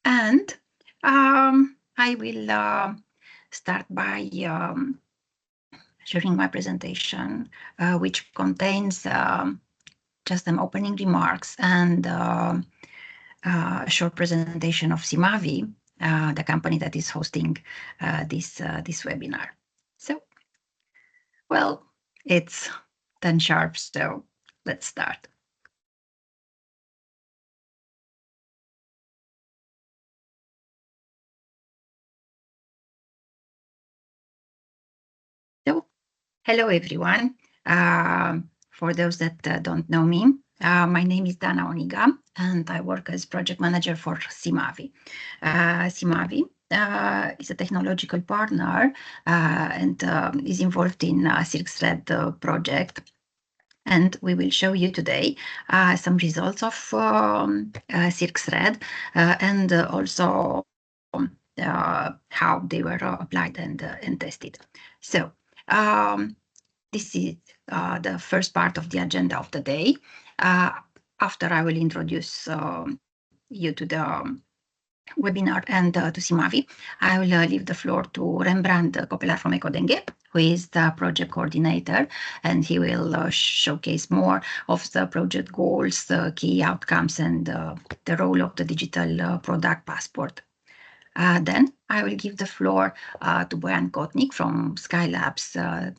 And I will start by sharing my presentation, which contains just some opening remarks and a short presentation of SIMAVI, the company that is hosting this webinar. So, well, it's 10 sharp, so let's start. So, hello everyone. For those that don't know me, my name is Dana Oniga, and I work as project manager for SIMAVI. SIMAVI is a technological partner and is involved in SilkThread project. And we will show you today some results of SilkThread and also how they were applied and tested. So this is the first part of the agenda of the day. After I will introduce you to the webinar and to SIMAVI, I will leave the floor to Rembrandt Copelar from Ekodenge, who is the project coordinator, and he will showcase more of the project goals, the key outcomes, and the role of the digital product passport. Then I will give the floor to Bojan Kotnik from SkyLabs,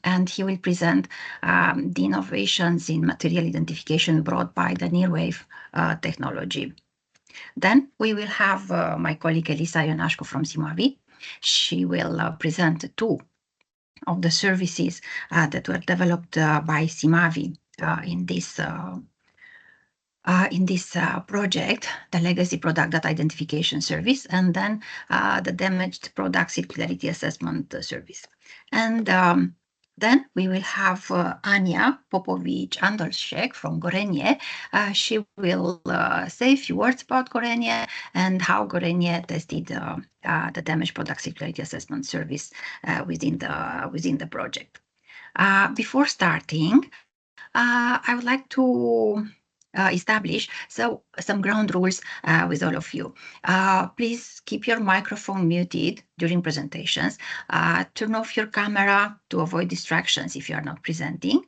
and he will present the innovations in material identification brought by the near-wave technology. Then we will have my colleague Elisa Ionashko from SIMAVI. She will present two of the services that were developed by SIMAVI in this project, the legacy product data identification service, and then the damaged product circularity assessment service. And then we will have Anya Popovic-Andolshek from GORENJE. She will say a few words about GORENJE and how GORENJE tested the damaged product circularity assessment service within the project. Before starting, I would like to establish some ground rules with all of you. Please keep your microphone muted during presentations. Turn off your camera to avoid distractions if you are not presenting.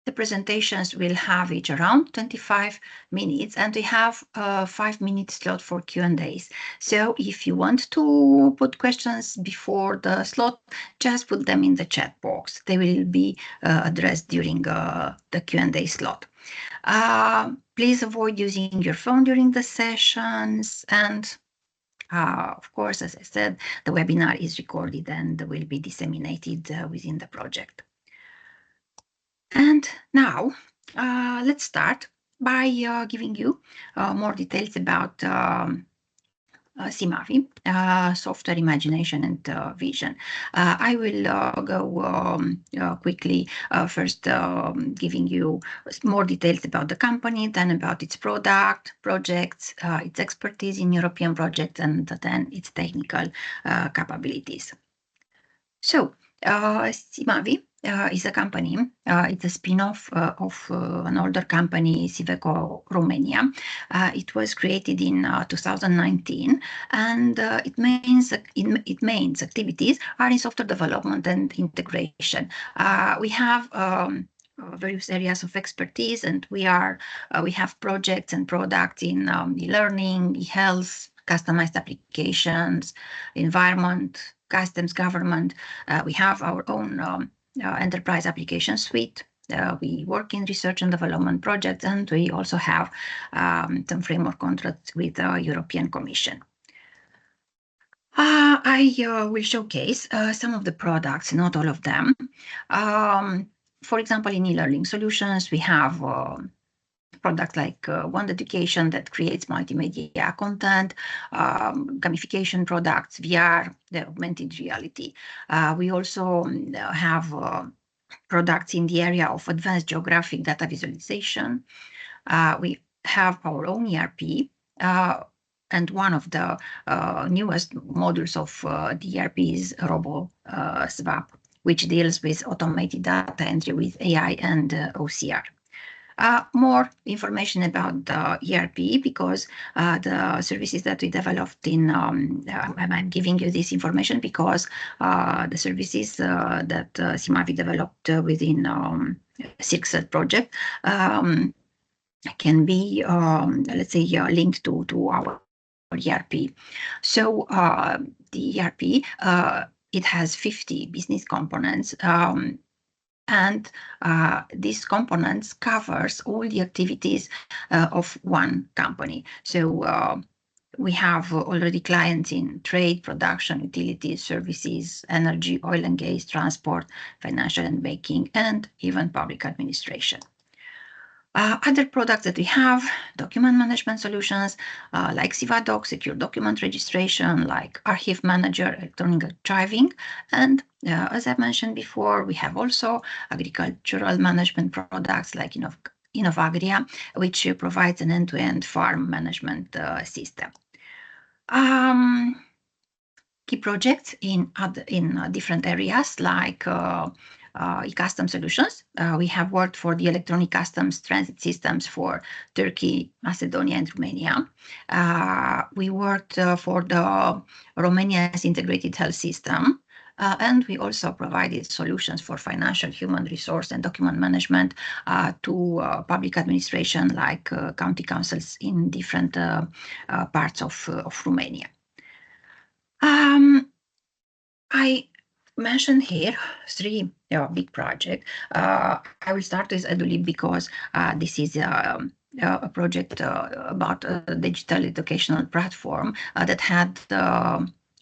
The presentations will have each around 25 minutes, and we have a 5-minute slot for Q&As. So if you want to put questions before the slot, just put them in the chat box. They will be addressed during the Q&A slot. Please avoid using your phone during the sessions, and of course, as I said, the webinar is recorded and will be disseminated within the project. And now, let's start by giving you more details about SIMAVI, software imagination and vision. I will go quickly, first giving you more details about the company, then about its product, projects, its expertise in European projects, and then its technical capabilities. So, SIMAVI is a company, it's a spin-off of an older company, Siveco Romania. It was created in 2019, and its main activities are in software development and integration. We have various areas of expertise, and we have projects and products in e-learning, e-health, customized applications, environment, customs, government. We have our own enterprise application suite. We work in research and development projects, and we also have some framework contracts with the European Commission. I will showcase some of the products, not all of them. For example, in e-learning solutions, we have products like One Education that creates multimedia content, gamification products, VR, the augmented reality. We also have products in the area of advanced geographic data visualization. We have our own ERP, and one of the newest modules of the ERP is RoboSwap, which deals with automated data entry with AI and OCR. More information about the ERP, because the services that we developed in, I'm giving you this information because the services that SIMAVI developed within SIRCSET project can be, let's say, linked to our ERP. So the ERP, it has 50 business components, and these components covers all the activities of one company. So we have already clients in trade, production, utilities, services, energy, oil and gas, transport, financial and banking, and even public administration. Other products that we have, document management solutions like SIVADoc, secure document registration, like Archive Manager, electronic archiving. And as I mentioned before, we have also agricultural management products like Innovagria, which provides an end-to-end farm management system. Key projects in different areas like e-custom solutions. We have worked for the electronic customs transit systems for Turkey, Macedonia, and Romania. We worked for the Romania's integrated health system. And we also provided solutions for financial, human resource, and document management to public administration like county councils in different parts of Romania. I mentioned here 3 big projects. I will start with EduLib because this is a project about a digital educational platform that had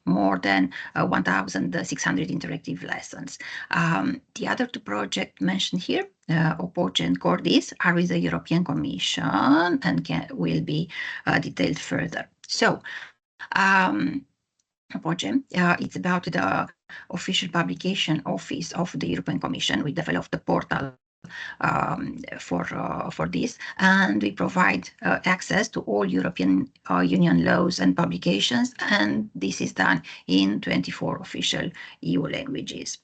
more than 1,600 interactive lessons. The other 2 projects mentioned here, Opoce and Cordis, are with the European Commission and will be detailed further. So, Opoce, it's about the official publication office of the European Commission. We developed a portal for this, and we provide access to all European Union laws and publications, and this is done in 24 official EU languages.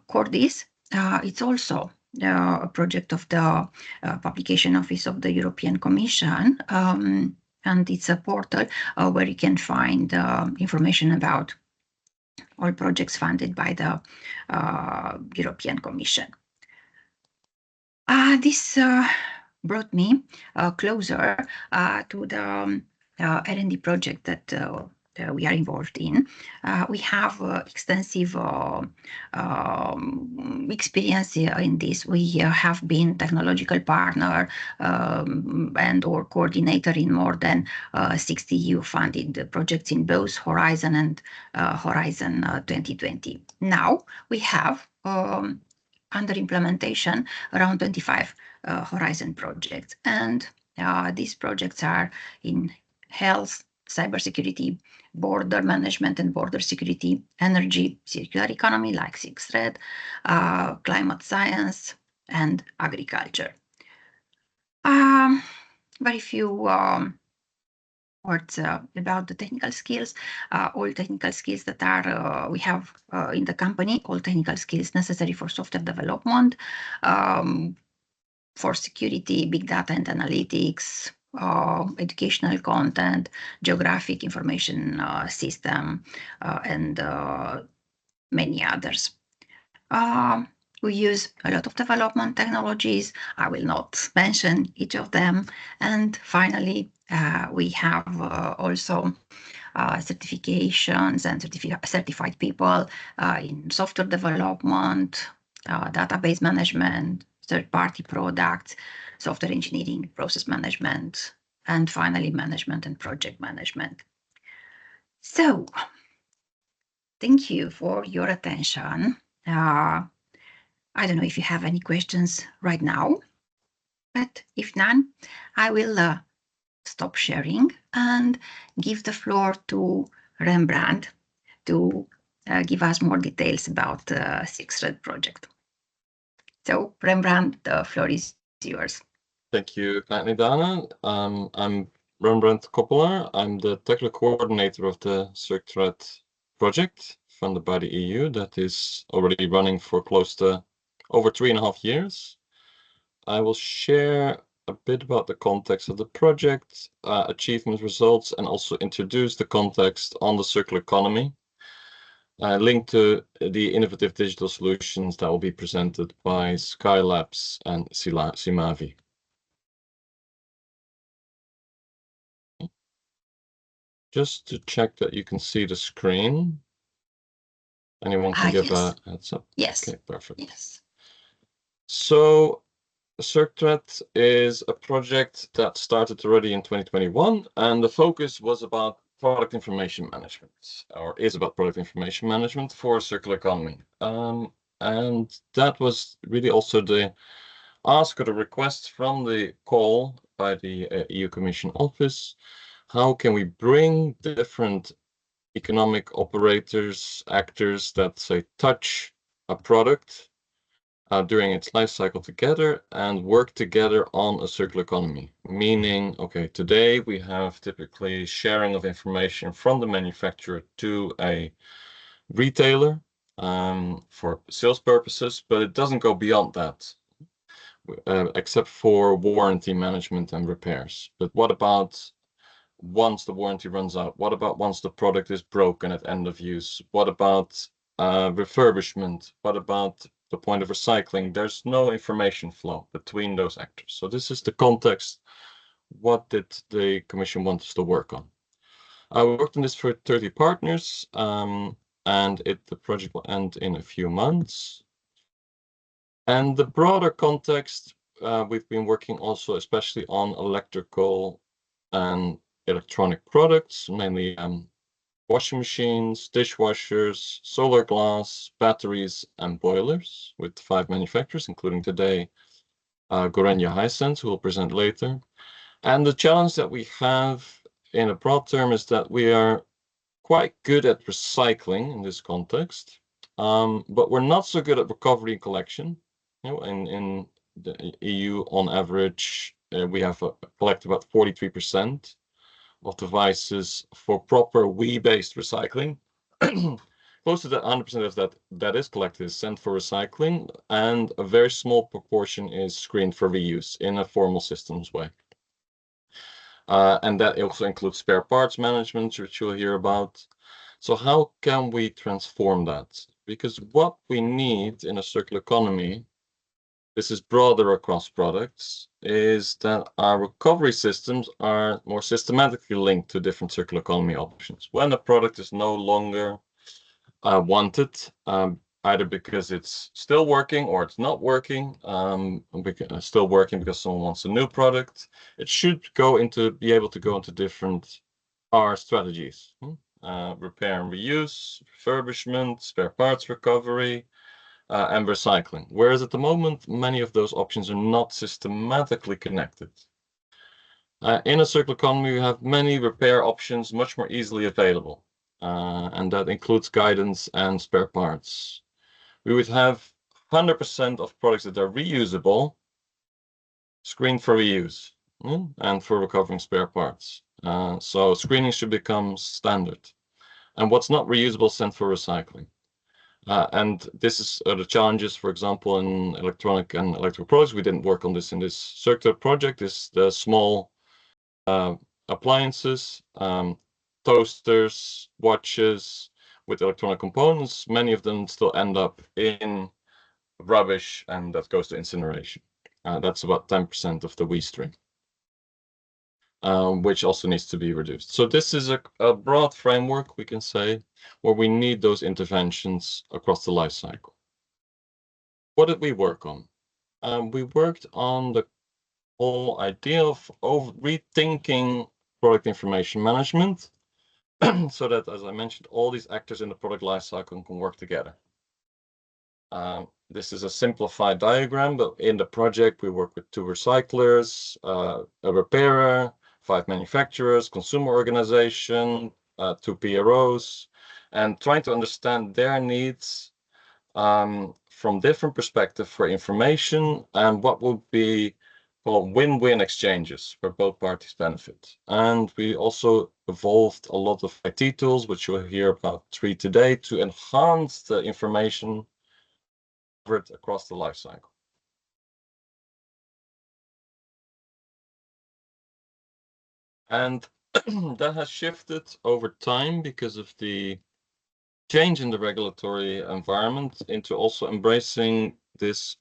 Cordis, it's also a project of the publication office of the European Commission, and it's a portal where you can find information about all projects funded by the European Commission. This brought me closer to the R&D project that we are involved in. We have extensive experience in this. We have been technological partner and or coordinator in more than 60 EU-funded projects in both Horizon and Horizon 2020. Now we have under implementation around 25 Horizon projects, and these projects are in health, cybersecurity, border management and border security, energy, circular economy like SIRCSET, climate science, and agriculture. Very few words about the technical skills. All technical skills that are we have in the company, all technical skills necessary for software development, for security, big data and analytics, educational content, geographic information system, and many others. We use a lot of development technologies. I will not mention each of them. And finally, we have also certifications and certified people in software development, database management, third-party products, software engineering, process management, and finally, management and project management. So, thank you for your attention. I don't know if you have any questions right now, but if none, I will stop sharing and give the floor to Rembrandt to give us more details about the SIRCSET project. So, Rembrandt, the floor is yours. Thank you, Dana. I'm Rembrandt Koppeler. I'm the technical coordinator of the SIRCSET project funded by the EU that is already running for close to over 3.5 years. I will share a bit about the context of the project, achievement results, and also introduce the context on the circular economy. Link to the innovative digital solutions that will be presented by SkyLabs and SIMAVI. Just to check that you can see the screen. Anyone can give yes. a heads up? Yes. Okay, perfect. Yes. So CircThread is a project that started already in 2021, and the focus was about product information management, or is about product information management for circular economy. And that was really also the ask or the request from the call by the EU Commission office. How can we bring different economic operators, actors that say touch a product during its life cycle together and work together on a circular economy? Meaning, okay, today we have typically sharing of information from the manufacturer to a retailer for sales purposes, but it doesn't go beyond that, except for warranty management and repairs. But what about once the warranty runs out? What about once the product is broken at end of use? What about refurbishment? What about the point of recycling? There's no information flow between those actors. So this is the context. What did the Commission want us to work on? I worked on this for 30 partners, and the project will end in a few months. And the broader context, we've been working also especially on electrical and electronic products, mainly washing machines, dishwashers, solar glass, batteries, and boilers with 5 manufacturers, including today GORENJE Hisense, who will present later. And the challenge that we have in a broad term is that we are quite good at recycling in this context, but we're not so good at recovery and collection. You know, in the EU, on average, we have collect about 43% of devices for proper WEEE-based recycling. Close to that 100% of that is collected is sent for recycling, and a very small proportion is screened for reuse in a formal systems way. And that also includes spare parts management, which you'll hear about. So how can we transform that? Because what we need in a circular economy, this is broader across products, is that our recovery systems are more systematically linked to different circular economy options. When a product is no longer wanted, either because it's still working or it's not working, still working because someone wants a new product, it should be able to go into different R strategies. Repair and reuse, refurbishment, spare parts recovery, and recycling. Whereas at the moment, many of those options are not systematically connected. In a circular economy, we have many repair options much more easily available, and that includes guidance and spare parts. We would have 100% of products that are reusable screened for reuse and for recovering spare parts. So screening should become standard. And what's not reusable sent for recycling. And this is the challenges, for example, in electronic and electrical products. We didn't work on this in this circular project. Is the small appliances, toasters, watches with electronic components. Many of them still end up in rubbish, and that goes to incineration. That's about 10% of the WEEE stream. Which also needs to be reduced. So this is a broad framework, we can say, where we need those interventions across the life cycle. What did we work on? We worked on the whole idea of rethinking product information management so that, as I mentioned, all these actors in the product life cycle can work together. This is a simplified diagram, but in the project, we work with 2 recyclers, a repairer, 5 manufacturers, consumer organization, 2 PROs, and trying to understand their needs from different perspectives for information and what would be called win-win exchanges where both parties benefit. And we also evolved a lot of IT tools, which you'll hear about 3 today, to enhance the information across the life cycle. And that has shifted over time because of the change in the regulatory environment into also embracing this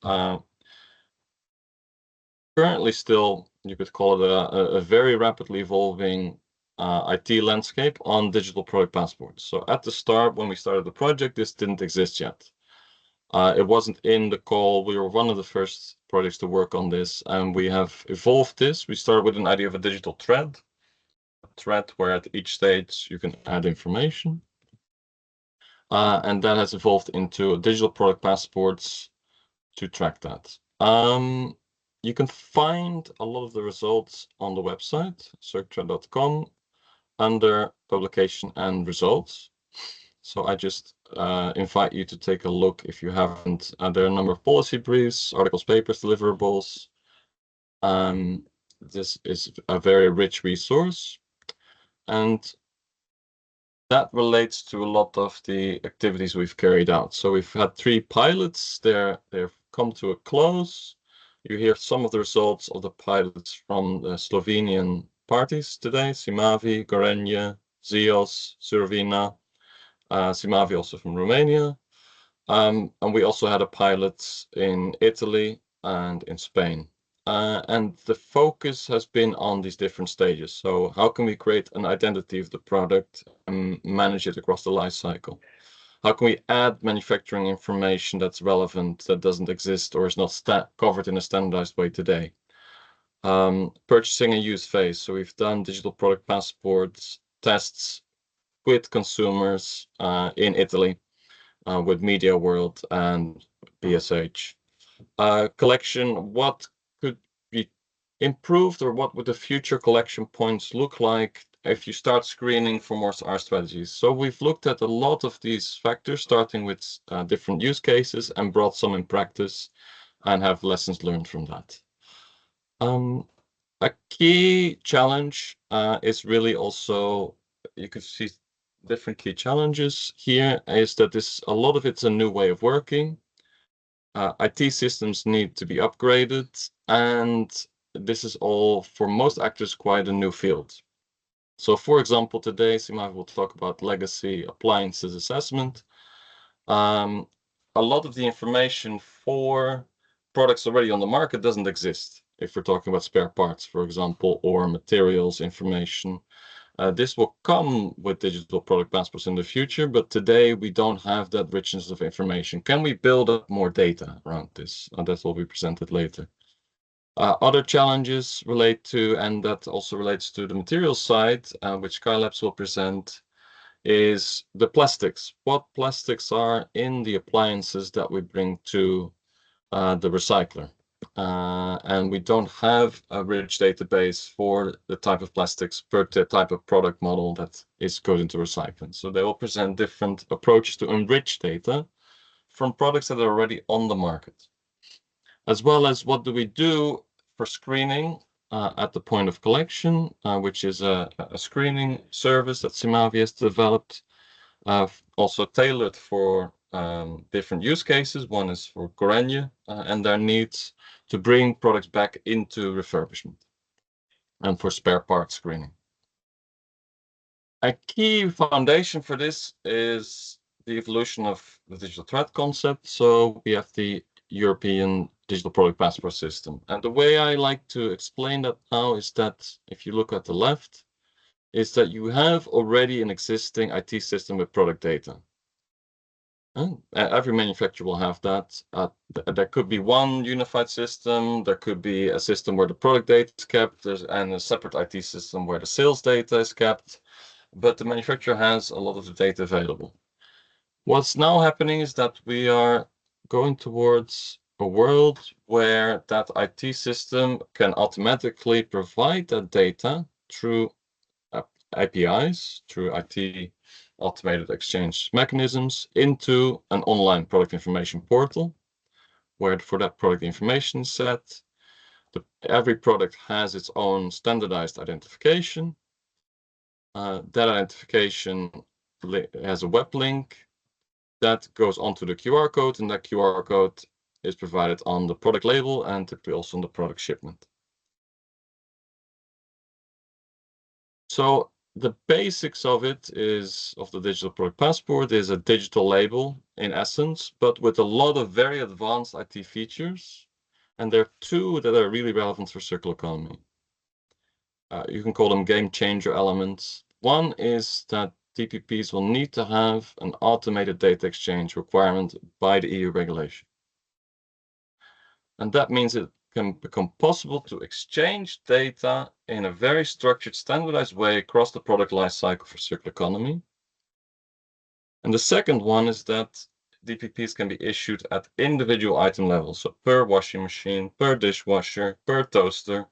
currently still, you could call it a very rapidly evolving IT landscape on digital product passports. So at the start, when we started the project, this didn't exist yet. It wasn't in the call. We were one of the first projects to work on this, and we have evolved this. We started with an idea of a digital thread, where at each stage you can add information. And that has evolved into digital product passports to track that. You can find a lot of the results on the website, circtra.com, under publication and results. So I just invite you to take a look if you haven't. There are a number of policy briefs, articles, papers, deliverables. This is a very rich resource, and that relates to a lot of the activities we've carried out. So we've had 3 pilots. They've come to a close. You hear some of the results of the pilots from the Slovenian parties today: SIMAVI, GORENJE, ZIOS, Surovina, SIMAVI also from Romania. And we also had a pilot in Italy and in Spain. And the focus has been on these different stages. So how can we create an identity of the product and manage it across the life cycle? How can we add manufacturing information that's relevant, that doesn't exist or is not covered in a standardized way today? Purchasing and use phase. So we've done digital product passports tests with consumers in Italy, with Media World and BSH. Collection, what could be improved, or what would the future collection points look like if you start screening for more our strategies? So we've looked at a lot of these factors, starting with different use cases, and brought some in practice and have lessons learned from that. A key challenge is really also, you can see different key challenges here, is that a lot of it's a new way of working. IT systems need to be upgraded, and this is all, for most actors, quite a new field. So, for example, today, SIMAVI will talk about legacy appliances assessment. A lot of the information for products already on the market doesn't exist. If we're talking about spare parts, for example, or materials information. This will come with digital product passports in the future, but today we don't have that richness of information. Can we build up more data around this? That's what we presented later. Other challenges relate to, and that also relates to the materials side, which SkyLabs will present, is the plastics. What plastics are in the appliances that we bring to the recycler? And we don't have a rich database for the type of plastics per type of product model that is going into recycling. So they will present different approaches to enrich data from products that are already on the market, as well as what do we do for screening at the point of collection, which is a screening service that SIMAVI has developed, also tailored for different use cases. One is for GORENJE and their needs to bring products back into refurbishment, and for spare parts screening. A key foundation for this is the evolution of the digital thread concept. So we have the European digital product passport system. And the way I like to explain that now is that if you look at the left, is that you have already an existing IT system with product data. Every manufacturer will have that. There could be one unified system. There could be a system where the product data is kept, and a separate IT system where the sales data is kept. But the manufacturer has a lot of the data available. What's now happening is that we are going towards a world where that IT system can automatically provide that data through APIs, through IT automated exchange mechanisms, into an online product information portal, where for that product information set, every product has its own standardized identification. That identification has a web link that goes onto the QR code, and that QR code is provided on the product label and typically also on the product shipment. So the basics of it of the digital product passport is a digital label in essence, but with a lot of very advanced IT features. And there are two that are really relevant for circular economy. You can call them game changer elements. One is that DPPs will need to have an automated data exchange requirement by the EU regulation. And that means it can become possible to exchange data in a very structured, standardized way across the product lifecycle for circular economy. And the second one is that DPPs can be issued at individual item levels, so per washing machine, per dishwasher, per toaster.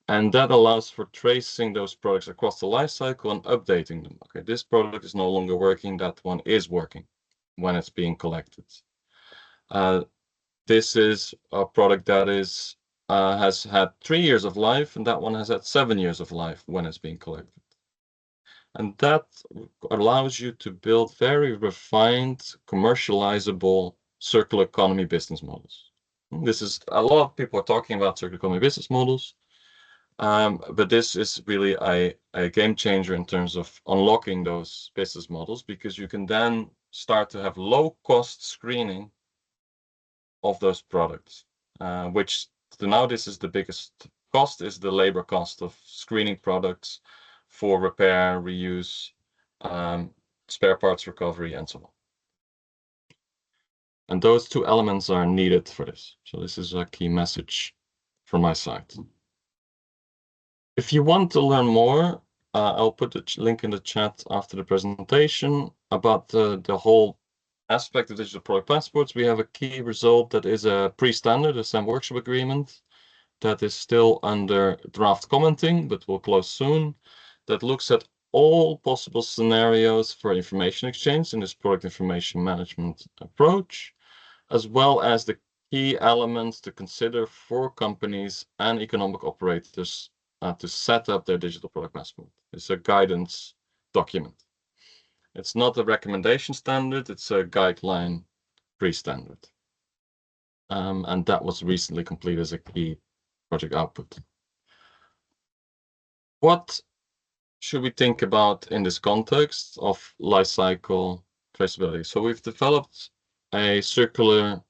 And that allows for tracing those products across the life cycle and updating them. Okay, this product is no longer working, that one is working when it's being collected. This is a product that has had 3 years of life, and that one has had 7 years of life when it's being collected. And that allows you to build very refined, commercializable circular economy business models. This is a lot of people are talking about circular economy business models. But this is really a game changer in terms of unlocking those business models, because you can then start to have low cost screening of those products, which now this is the biggest cost, is the labor cost of screening products for repair, reuse, spare parts recovery, and so on. And those two elements are needed for this. So this is a key message from my side. If you want to learn more, I'll put the link in the chat after the presentation about the whole aspect of digital product passports. We have a key result that is a pre-standard, a SAM workshop agreement that is still under draft commenting, but will close soon, that looks at all possible scenarios for information exchange in this product information management approach, as well as the key elements to consider for companies and economic operators to set up their digital product passport. It's a guidance document. It's not a recommendation standard, it's a guideline pre-standard. And that was recently completed as a key project output. What should we think about in this context of lifecycle traceability? So we've developed a circular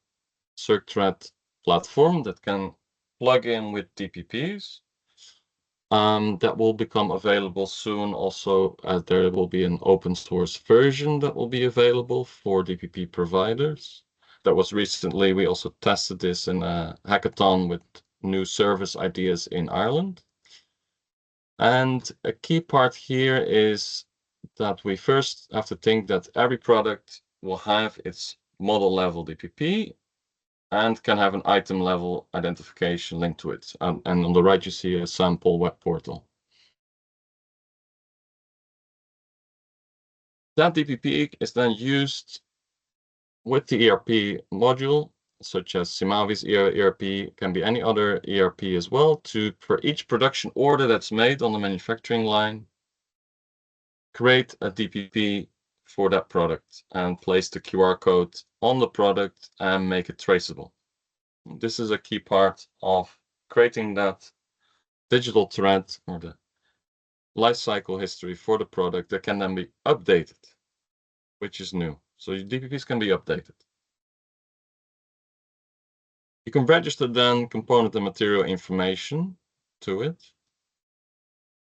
CircThread platform that can plug in with DPPs. That will become available soon. Also, there will be an open source version that will be available for DPP providers. That was recently, we also tested this in a hackathon with new service ideas in Ireland. And a key part here is that we first have to think that every product will have its model level DPP and can have an item level identification linked to it. And on the right, you see a sample web portal. That DPP is then used with the ERP module, such as SIMAVI's ERP, can be any other ERP as well, for each production order that's made on the manufacturing line, create a DPP for that product and place the QR code on the product and make it traceable. This is a key part of creating that digital thread or the life cycle history for the product that can then be updated, which is new. So your DPPs can be updated. You can register then component and material information to it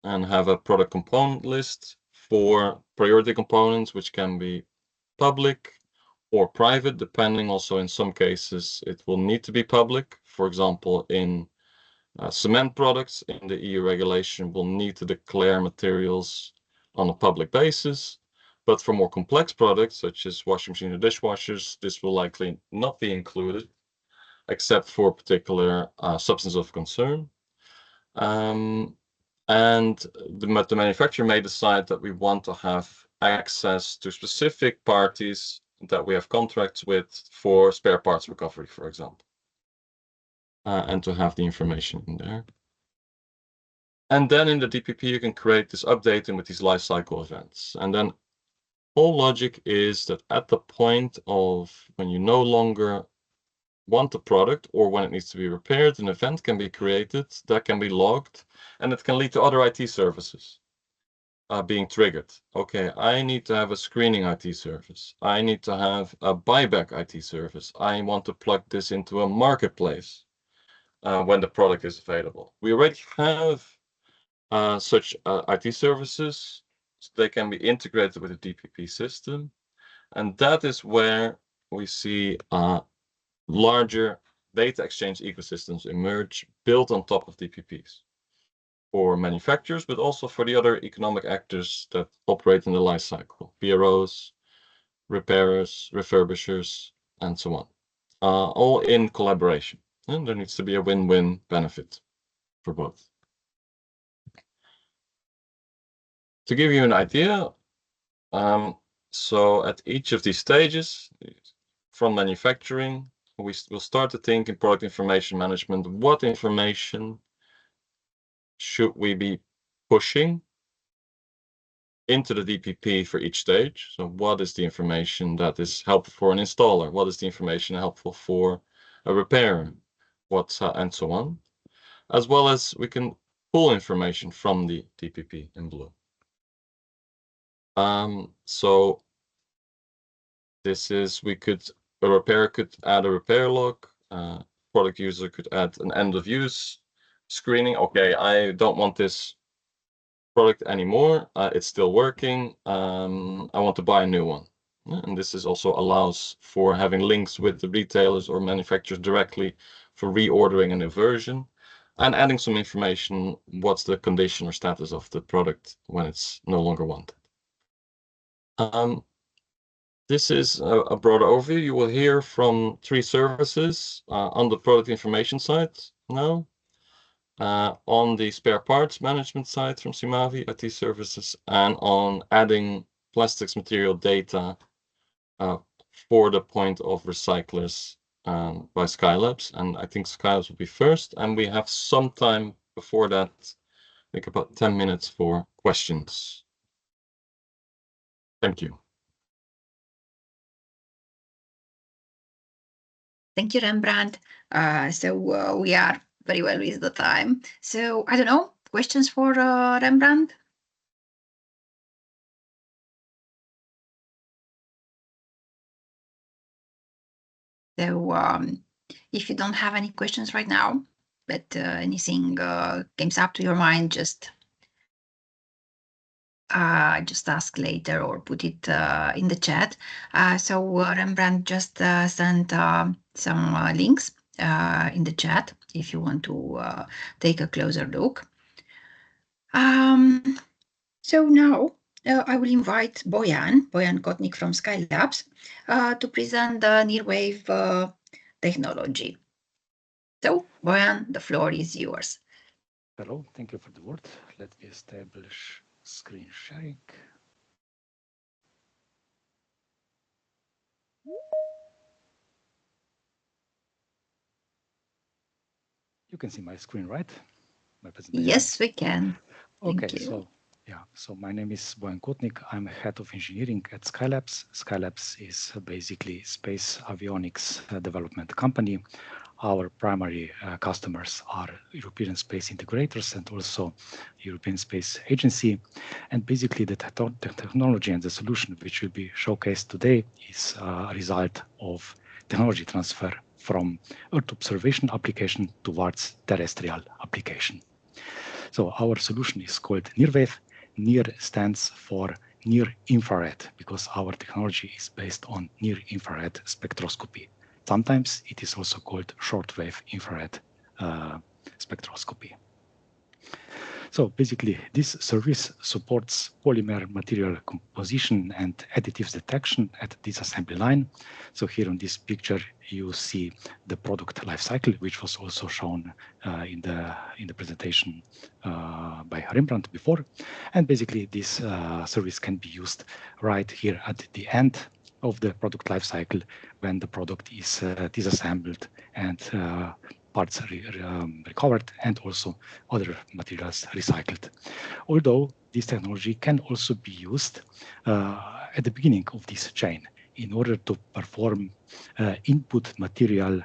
and have a product component list for priority components, which can be public or private, depending. Also, in some cases, it will need to be public. For example, in cement products in the EU regulation, will need to declare materials on a public basis. But for more complex products, such as washing machines or dishwashers, this will likely not be included, except for particular substance of concern. And the manufacturer may decide that we want to have access to specific parties that we have contracts with for spare parts recovery, for example, and to have the information in there. And then in the DPP, you can create this updating with these life cycle events. And then whole logic is that at the point of when you no longer want the product or when it needs to be repaired, an event can be created that can be logged, and it can lead to other IT services. being triggered. Okay, I need to have a screening IT service. I need to have a buyback IT service. I want to plug this into a marketplace when the product is available. We already have such IT services. So they can be integrated with the DPP system. And that is where we see larger data exchange ecosystems emerge built on top of DPPs for manufacturers, but also for the other economic actors that operate in the life cycle, PROs, repairers, refurbishers, and so on, all in collaboration. And there needs to be a win-win benefit for both. To give you an idea, so at each of these stages, from manufacturing, we will start to think in product information management, what information should we be pushing into the DPP for each stage? So what is the information that is helpful for an installer? What is the information helpful for a repairer? And so on. As well as we can pull information from the DPP in blue. So this is, a repairer could add a repair log, product user could add an end of use screening. Okay, I don't want this product anymore. It's still working. I want to buy a new one. And this is also allows for having links with the retailers or manufacturers directly for reordering a new version and adding some information. What's the condition or status of the product when it's no longer wanted? This is a broader overview. You will hear from 3 services on the product information side now. On the spare parts management side from SIMAVI IT services, and on adding plastics material data for the point of recyclers by SkyLabs. And I think SkyLabs will be first, and we have some time before that, I think about 10 minutes for questions. Thank you. Thank you, Rembrandt. We are very well with the time. So I don't know, questions for Rembrandt? So if you don't have any questions right now, but anything comes up to your mind, just ask later or put it in the chat. So Rembrandt just sent some links in the chat if you want to take a closer look. So now I will invite Bojan Kotnik from SkyLabs to present the NearWave technology. So Bojan, the floor is yours. Hello, thank you for the word. Let me establish screen sharing. You can see my screen, right? My presentation. Yes, we can. Okay, so my name is Bojan Kotnik. I'm head of engineering at SkyLabs. SkyLabs is basically space avionics development company. Our primary customers are European Space Integrators and also European Space Agency. And basically the technology and the solution which will be showcased today is a result of technology transfer from Earth observation application towards terrestrial application. So our solution is called NearWave. Near stands for near infrared because our technology is based on near infrared spectroscopy. Sometimes it is also called shortwave infrared spectroscopy. So basically, this service supports polymer material composition and additives detection at this assembly line. So here on this picture, you see the product life cycle, which was also shown in the presentation by Rembrandt before. And basically, this service can be used right here at the end of the product life cycle when the product is disassembled and parts recovered and also other materials recycled. Although this technology can also be used at the beginning of this chain in order to perform input material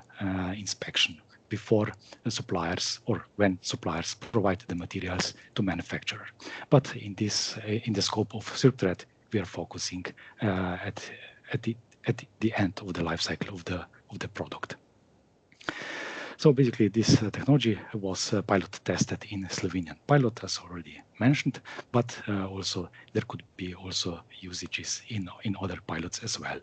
inspection. before the suppliers or when suppliers provide the materials to manufacturer. But in the scope of CircThread, we are focusing at the end of the life cycle of the product. So basically, this technology was pilot tested in Slovenian pilot, as already mentioned, but also there could be also usages in other pilots as well.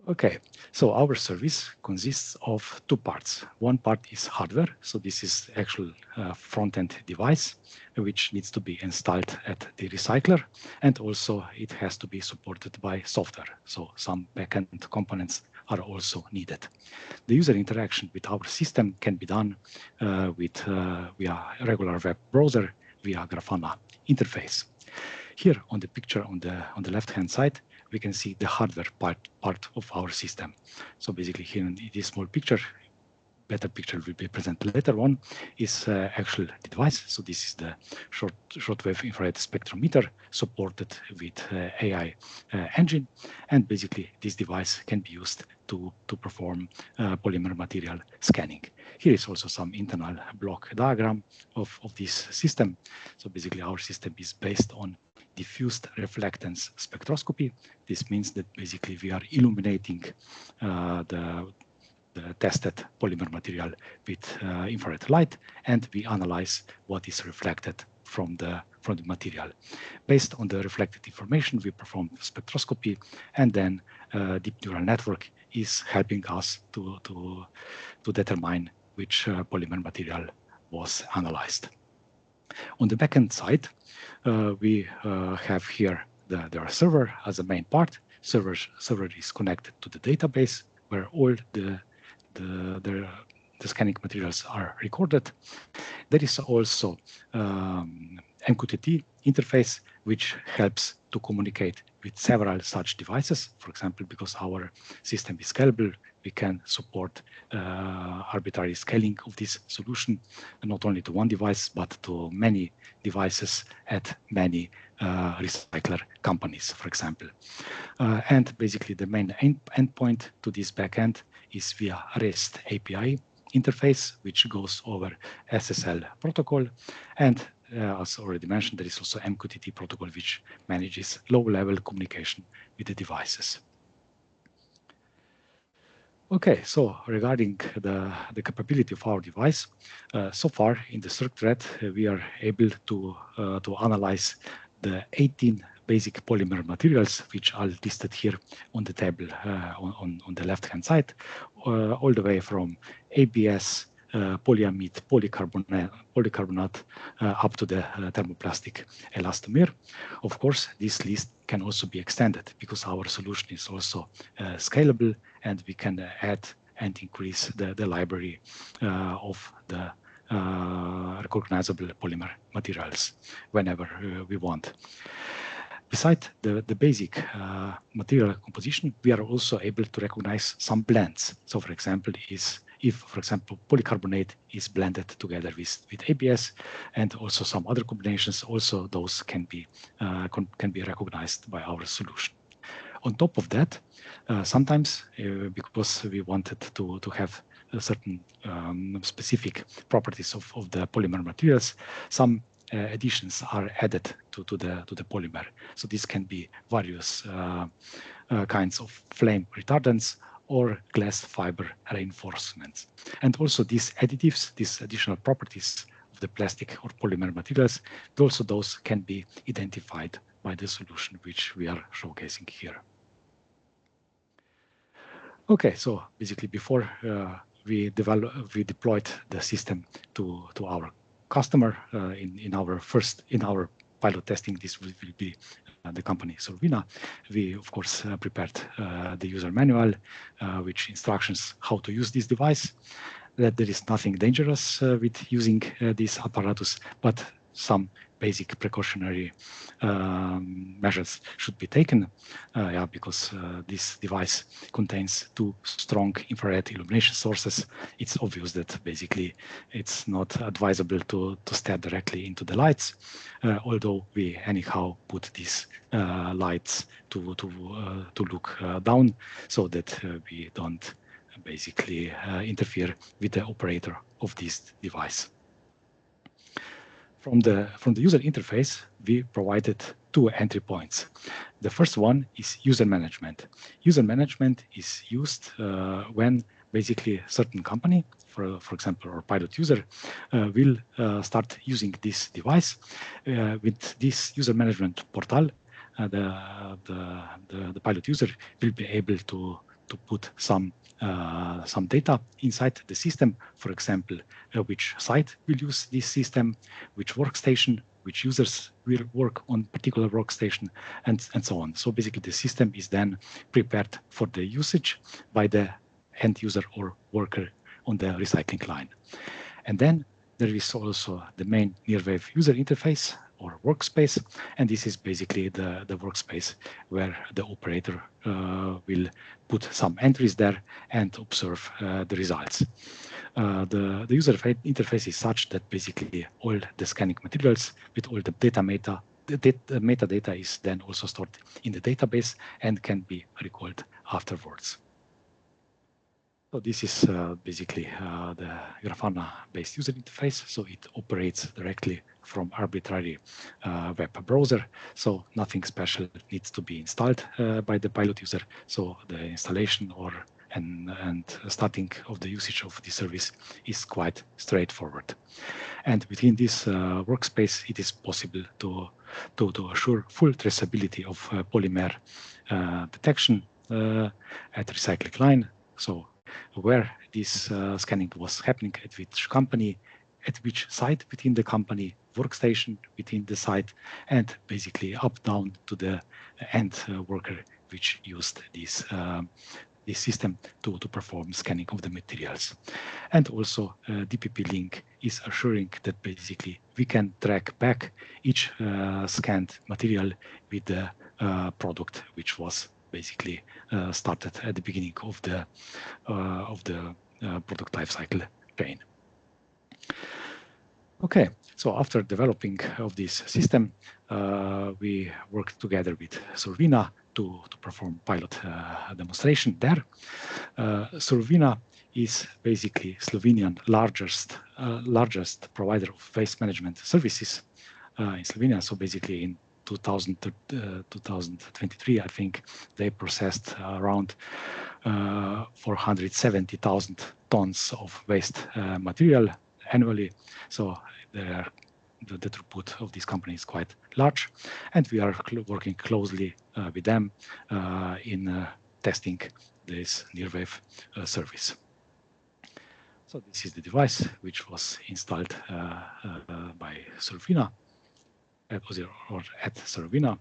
Okay, so our service consists of two parts. One part is hardware, so this is actual front-end device which needs to be installed at the recycler, and also it has to be supported by software, so some backend components are also needed. The user interaction with our system can be done via regular web browser, via Grafana interface. Here on the picture on the left-hand side, we can see the hardware part of our system. So basically here in this small picture, better picture will be presented later on, is actual device. So this is the shortwave infrared spectrometer supported with AI engine. And basically this device can be used to perform polymer material scanning. Here is also some internal block diagram of this system. So basically our system is based on diffused reflectance spectroscopy. This means that basically we are illuminating the tested polymer material with infrared light, and we analyze what is reflected from the material. Based on the reflected information, we perform spectroscopy, and then deep neural network is helping us to determine which polymer material was analyzed. On the backend side, we have here the server as a main part. Server is connected to the database where all the scanning materials are recorded. There is also MQTT interface, which helps to communicate with several such devices. For example, because our system is scalable, we can support arbitrary scaling of this solution, and not only to one device, but to many devices at many recycler companies, for example. And basically the main endpoint to this backend is via REST API interface, which goes over SSL protocol. And as already mentioned, there is also MQTT protocol, which manages low-level communication with the devices. Okay, so regarding the capability of our device, so far in the CircThread, we are able to analyze the 18 basic polymer materials, which are listed here on the table on the left-hand side, all the way from ABS, polyamide, polycarbonate, up to the thermoplastic elastomer. Of course, this list can also be extended because our solution is also scalable, and we can add and increase the library of the recognizable polymer materials whenever we want. Besides the basic material composition, we are also able to recognize some blends. So, for example, if, for example, polycarbonate is blended together with ABS, and also some other combinations, also those can be recognized by our solution. On top of that, sometimes because we wanted to have certain specific properties of the polymer materials, some additions are added to the polymer. So this can be various kinds of flame retardants or glass fiber reinforcements. And also these additives, these additional properties of the plastic or polymer materials, also those can be identified by the solution which we are showcasing here. Okay, so basically before we deployed the system to our customer in our pilot testing, this will be the company Solvina. We of course prepared the user manual, which instructions how to use this device. That there is nothing dangerous with using this apparatus, but some basic precautionary measures should be taken, because this device contains two strong infrared illumination sources. It's obvious that basically it's not advisable to stare directly into the lights, although we anyhow put these lights to look down so that we don't basically interfere with the operator of this device. From the user interface, we provided two entry points. The first one is user management. User management is used when basically a certain company, for example, or pilot user, will start using this device. With this user management portal, the pilot user will be able to put some data inside the system. For example, which site will use this system, which workstation, which users will work on particular workstation, and so on. So basically, the system is then prepared for the usage by the end user or worker on the recycling line. And then there is also the main near-wave user interface or workspace, and this is basically the workspace where the operator will put some entries there and observe the results. The user interface is such that basically all the scanning materials with all the metadata is then also stored in the database and can be recalled afterwards. So this is basically the Grafana-based user interface. So it operates directly from arbitrary web browser. So nothing special needs to be installed by the pilot user. So the installation and starting of the usage of the service is quite straightforward. And within this workspace, it is possible to assure full traceability of polymer detection at recycling line. So where this scanning was happening, at which company, at which site within the company, workstation within the site, and basically up down to the end worker which used this system to perform scanning of the materials. And also DPP link is assuring that basically we can track back each scanned material with the product which was basically started at the beginning of the product lifecycle chain. Okay, so after developing of this system, we worked together with Survina to perform pilot demonstration there. Survina is basically Slovenian largest provider of waste management services in Slovenia. So basically in 2023, I think they processed around 470,000 tons of waste material annually. So the throughput of this company is quite large, and we are working closely with them in testing this near-wave service. So this is the device which was installed by Survina. Or at Survina.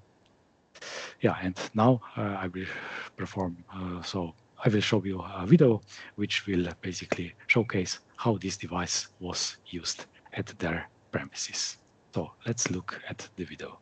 Yeah, and now I will perform, so I will show you a video which will basically showcase how this device was used at their premises. So let's look at the video.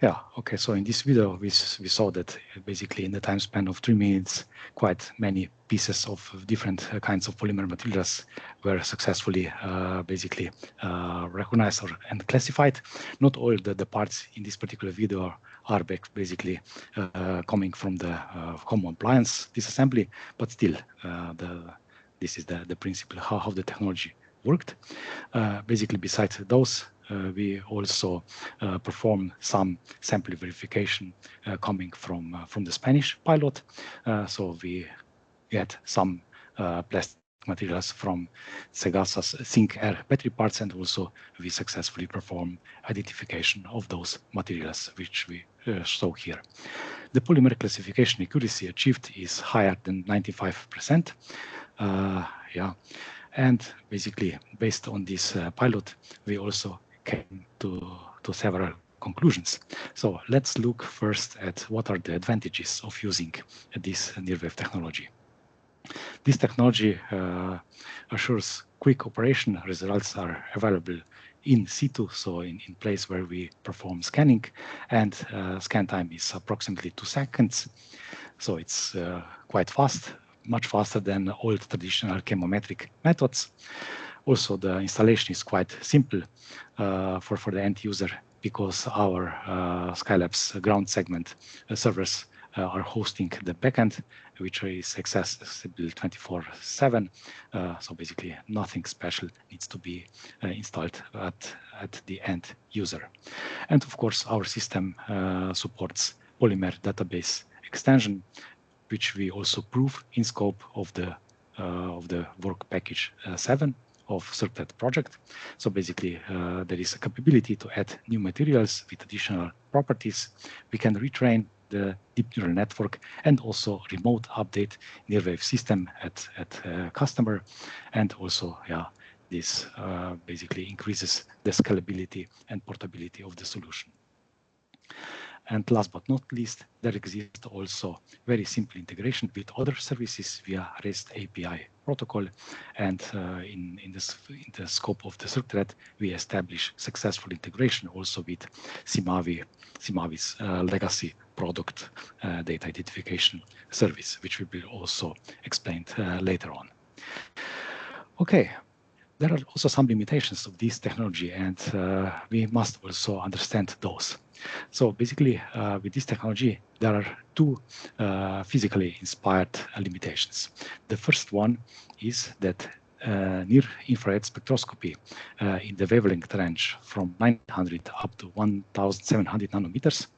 Yeah, okay, so in this video, we saw that basically in the time span of 3 minutes, quite many pieces of different kinds of polymer materials were successfully basically recognized and classified. Not all the parts in this particular video are basically coming from the common appliance disassembly, but still this is the principle how the technology worked. Basically, besides those, we also perform some sample verification coming from the Spanish pilot. So we get some plastic materials from Segasa's Zinc Air battery parts, and also we successfully perform identification of those materials, which we show here. The polymer classification accuracy achieved is higher than 95%. Yeah. And basically, based on this pilot, we also came to several conclusions. So let's look first at what are the advantages of using this near-wave technology. This technology assures quick operation. Results are available in situ, so in place where we perform scanning, and scan time is approximately 2 seconds. So it's quite fast, much faster than old traditional chemometric methods. Also, the installation is quite simple for the end user, because our SkyLabs ground segment servers are hosting the backend, which is accessible 24/7. So basically, nothing special needs to be installed at the end user. And of course, our system supports polymer database extension, which we also prove in scope of the work package 7 of CircTet project. So basically, there is a capability to add new materials with additional properties. We can retrain the deep neural network and also remote update near-wave system at customer, and also, yeah, this basically increases the scalability and portability of the solution. And last but not least, there exists also very simple integration with other services via REST API protocol. And in the scope of the CircTet, we establish successful integration also with SIMAVI's legacy product data identification service, which will be also explained later on. Okay. There are also some limitations of this technology, and we must also understand those. So basically, with this technology, there are two physically inspired limitations. The first one is that near-infrared spectroscopy in the wavelength range from 900 up to 1,700 nanometers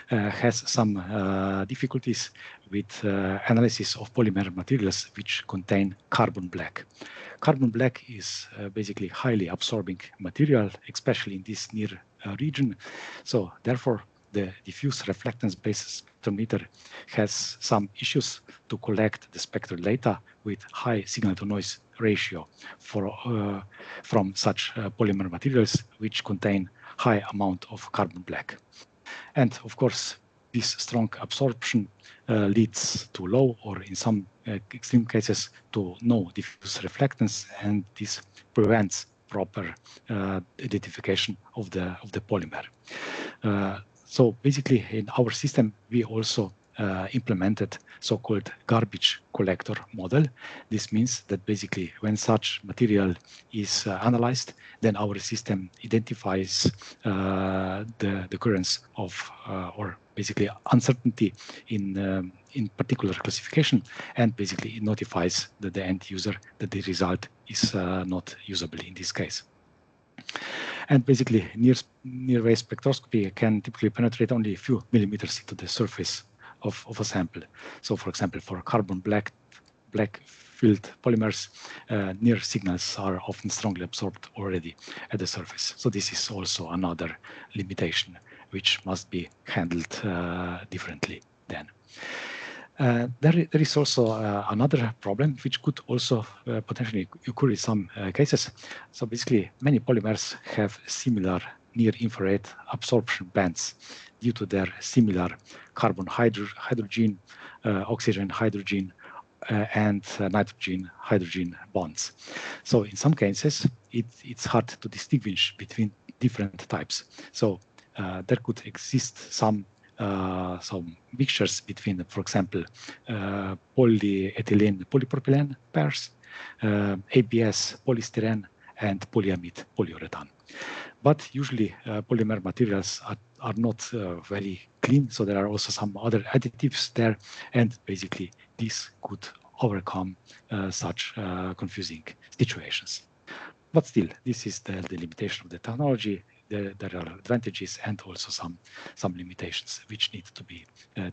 has some difficulties with analysis of polymer materials which contain carbon black. Carbon black is basically highly absorbing material, especially in this near region. So therefore, the diffuse reflectance-based spectrometer has some issues to collect the spectral data with high signal-to-noise ratio from such polymer materials which contain high amount of carbon black. And of course, this strong absorption leads to low, or in some extreme cases, to no diffuse reflectance, and this prevents proper identification of the polymer. So basically, in our system, we also implemented so-called garbage collector model. This means that basically when such material is analyzed, then our system identifies the occurrence of or basically uncertainty in particular classification, and basically it notifies the end user that the result is not usable in this case. And basically, near-wave spectroscopy can typically penetrate only a few millimeters into the surface of a sample. So, for example, for carbon black filled polymers, near signals are often strongly absorbed already at the surface. So this is also another limitation which must be handled differently then. There is also another problem which could also potentially occur in some cases. So basically, many polymers have similar near-infrared absorption bands due to their similar carbon hydrogen, oxygen hydrogen, and nitrogen hydrogen bonds. So in some cases, it's hard to distinguish between different types. So there could exist some mixtures between, for example, polyethylene polypropylene pairs, ABS polystyrene, and polyamide polyurethane. But usually polymer materials are not very clean, so there are also some other additives there, and basically this could overcome such confusing situations. But still, this is the limitation of the technology. There are advantages and also some limitations which need to be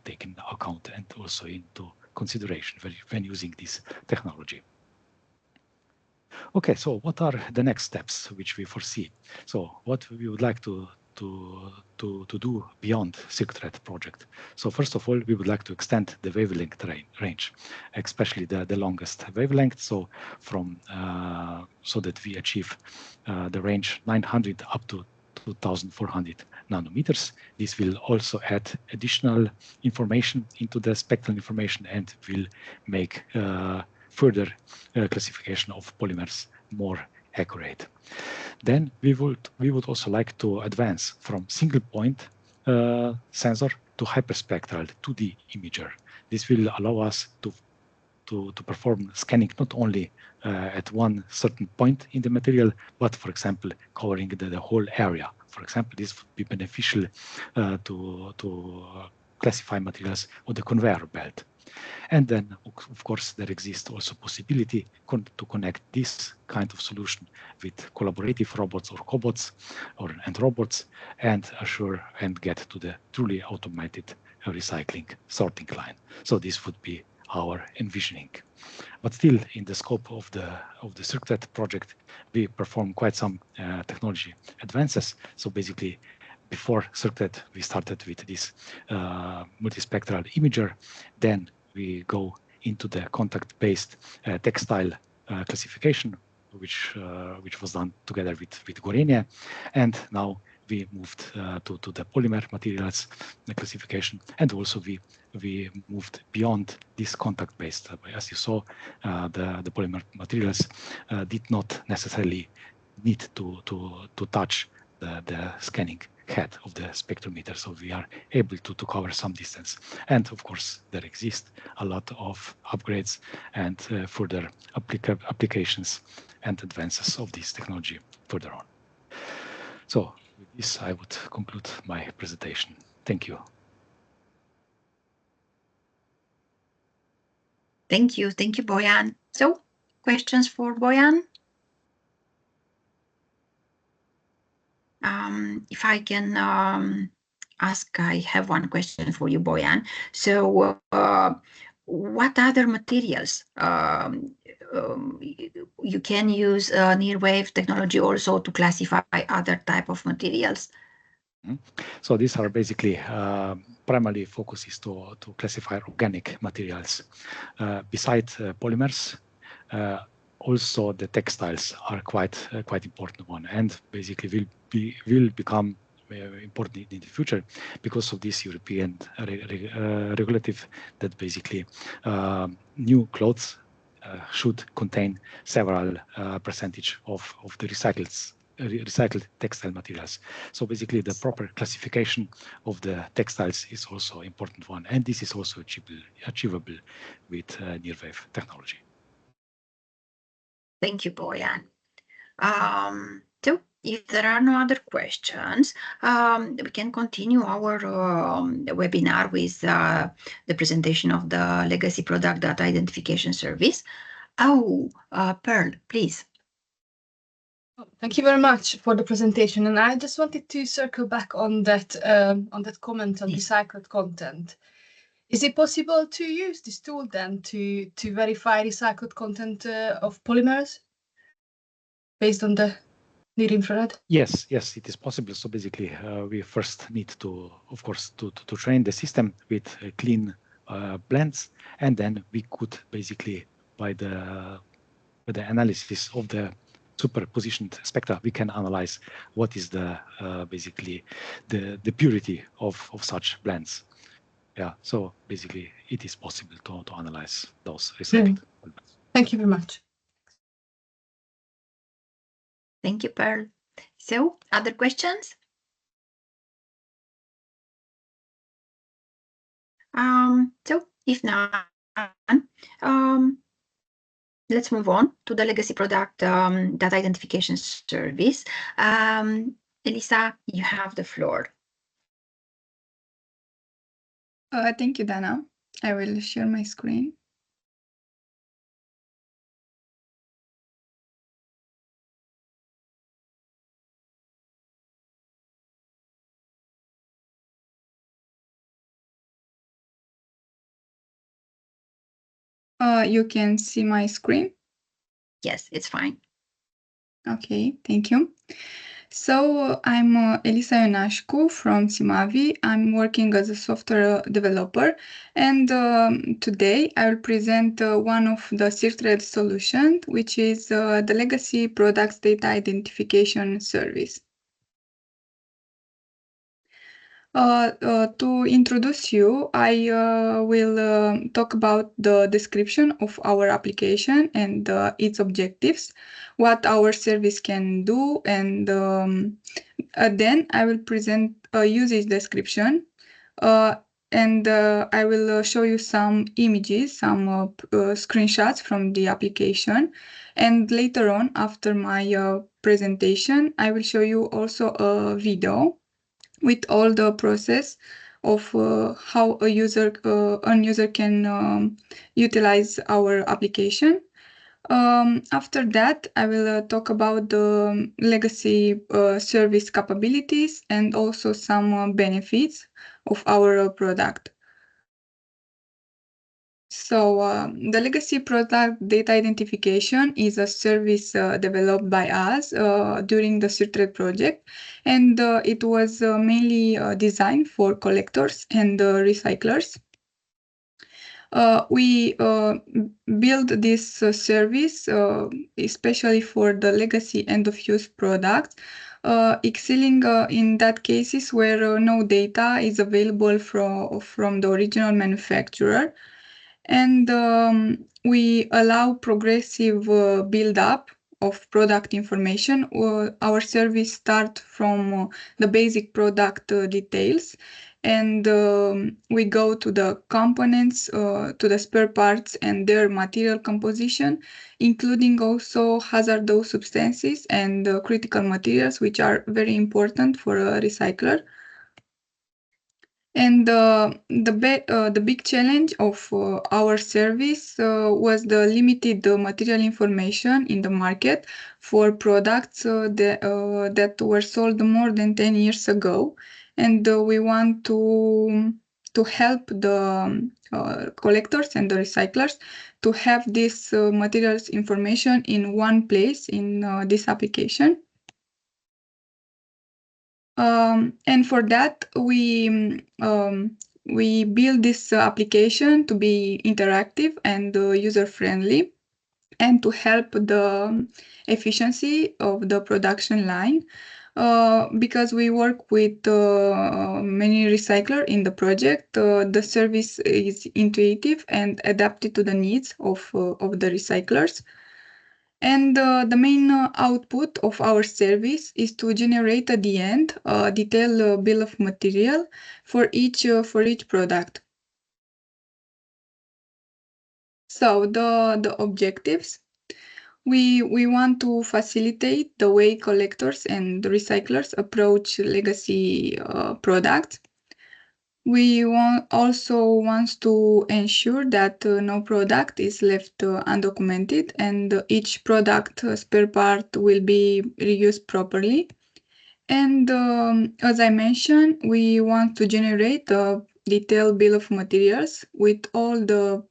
taken into account and also into consideration when using this technology. Okay, so what are the next steps which we foresee? So what we would like to do beyond CircuitRed project. So first of all, we would like to extend the wavelength range, especially the longest wavelength. So from so that we achieve the range 900 up to 2400 nanometers. This will also add additional information into the spectral information and will make further classification of polymers more accurate. Then we would also like to advance from single point sensor to hyperspectral 2D imager. This will allow us to perform scanning not only at one certain point in the material, but for example, covering the whole area. For example, this would be beneficial to classify materials on the conveyor belt. And then, of course, there exists also possibility to connect this kind of solution with collaborative robots or cobots and robots and assure and get to the truly automated recycling sorting line. So this would be our envisioning. But still, in the scope of the CircuitRed project, we perform quite some technology advances. So basically, before CircuitRed, we started with this multispectral imager. Then we go into the contact-based textile classification, which was done together with GORENJE, and now we moved to the polymer materials classification, and also we moved beyond this contact-based. As you saw, the polymer materials did not necessarily need to touch the scanning head of the spectrometer, so we are able to cover some distance. And of course, there exist a lot of upgrades and further applications and advances of this technology further on. So with this, I would conclude my presentation. Thank you. Thank you, Bojan. So, questions for Bojan? If I can ask, I have one question for you, Bojan. So, what other materials you can use near wave technology also to classify other type of materials? So these are basically primarily focuses to classify organic materials. Besides polymers, also the textiles are quite important one, and basically will become important in the future because of this European regulative that basically new clothes should contain several percentage of the recycled textile materials. So basically the proper classification of the textiles is also an important one, and this is also achievable with near wave technology. Thank you, Bojan. So if there are no other questions, we can continue our webinar with the presentation of the Legacy Product Data Identification Service. Oh, Pearl, please. Thank you very much for the presentation, and I just wanted to circle back on that comment on recycled content. Is it possible to use this tool then to verify recycled content of polymers based on the near infrared? Yes, it is possible. So basically, we first need to, of course, to train the system with clean blends, and then we could basically, by the analysis of the superpositioned spectra, we can analyze what is the basically the purity of such blends. Yeah, so basically it is possible to analyze those recycled blends. Thank you very much. Thank you, Pearl. So, other questions? So if not, let's move on to the legacy product data identification service. Elisa, you have the floor. Thank you, Dana. I will share my screen. You can see my screen? Yes, it's fine. Okay, thank you. So I'm Elisa Ionashcu from SIMAVI. I'm working as a software developer, and today I will present one of the CIRTRED solutions, which is the Legacy Products Data Identification Service. To introduce you, I will talk about the description of our application and its objectives, what our service can do, and then I will present a usage description, and I will show you some images, some screenshots from the application. And later on, after my presentation, I will show you also a video with all the process of how a user can utilize our application. After that, I will talk about the legacy service capabilities and also some benefits of our product. So the legacy product data identification is a service developed by us during the CIRTRED project, and it was mainly designed for collectors and recyclers. We built this service especially for the legacy end-of-use products, excelling in that cases where no data is available from the original manufacturer. And we allow progressive build-up of product information. Our service starts from the basic product details, and we go to the components, to the spare parts and their material composition, including also hazardous substances and critical materials, which are very important for a recycler. And the big challenge of our service was the limited material information in the market for products that were sold more than 10 years ago. And we want to help the collectors and the recyclers to have this materials information in one place in this application. And for that, we build this application to be interactive and user-friendly, and to help the efficiency of the production line. Because we work with many recyclers in the project, the service is intuitive and adapted to the needs of the recyclers. And the main output of our service is to generate at the end a detailed bill of material for each product. So the objectives. We want to facilitate the way collectors and recyclers approach legacy products. We also want to ensure that no product is left undocumented, and each product spare part will be reused properly. And as I mentioned, we want to generate a detailed bill of materials with all the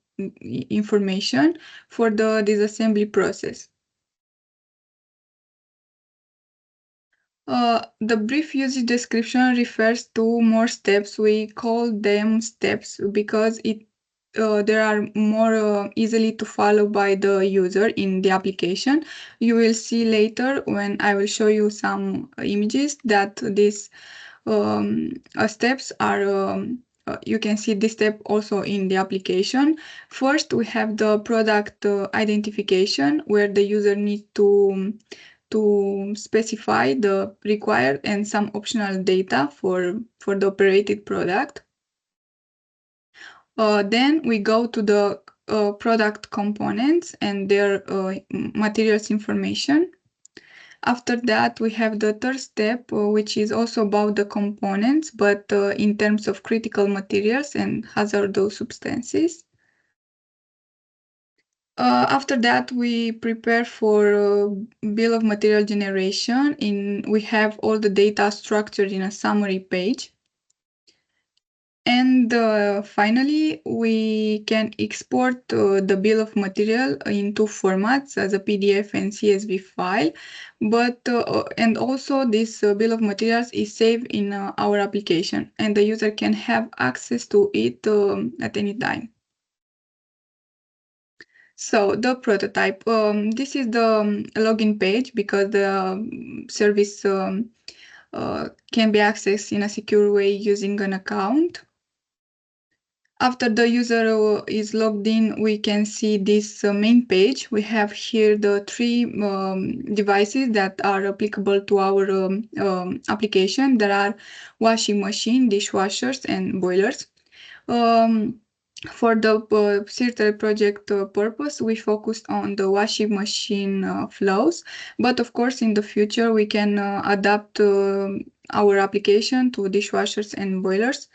information for the disassembly process. The brief usage description refers to more steps. We call them steps because there are more easily to follow by the user in the application. You will see later when I will show you some images that these steps are, you can see this step also in the application. First, we have the product identification, where the user needs to specify the required and some optional data for the operated product. Then we go to the product components and their materials information. After that, we have the third step, which is also about the components, but in terms of critical materials and hazardous substances. After that, we prepare for bill of material generation. We have all the data structured in a summary page. And finally, we can export the bill of material in two formats, as a PDF and CSV file. But and also this bill of materials is saved in our application, and the user can have access to it at any time. So the prototype, this is the login page because the service can be accessed in a secure way using an account. After the user is logged in, we can see this main page. We have here the three devices that are applicable to our application. There are washing machine, dishwashers, and boilers. For the CIRTEL project purpose, we focused on the washing machine flows, but of course in the future we can adapt our application to dishwashers and boilers.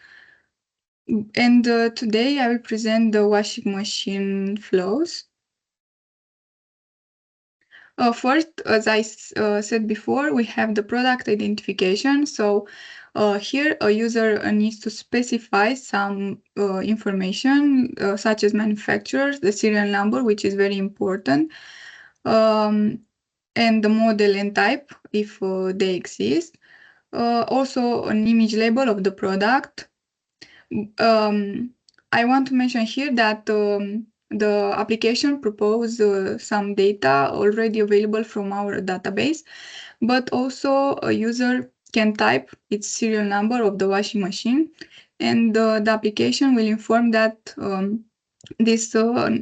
And today I will present the washing machine flows. First, as I said before, we have the product identification. So here a user needs to specify some information such as manufacturers, the serial number, which is very important, and the model and type if they exist. Also an image label of the product. I want to mention here that the application proposes some data already available from our database, but also a user can type its serial number of the washing machine, and the application will inform that this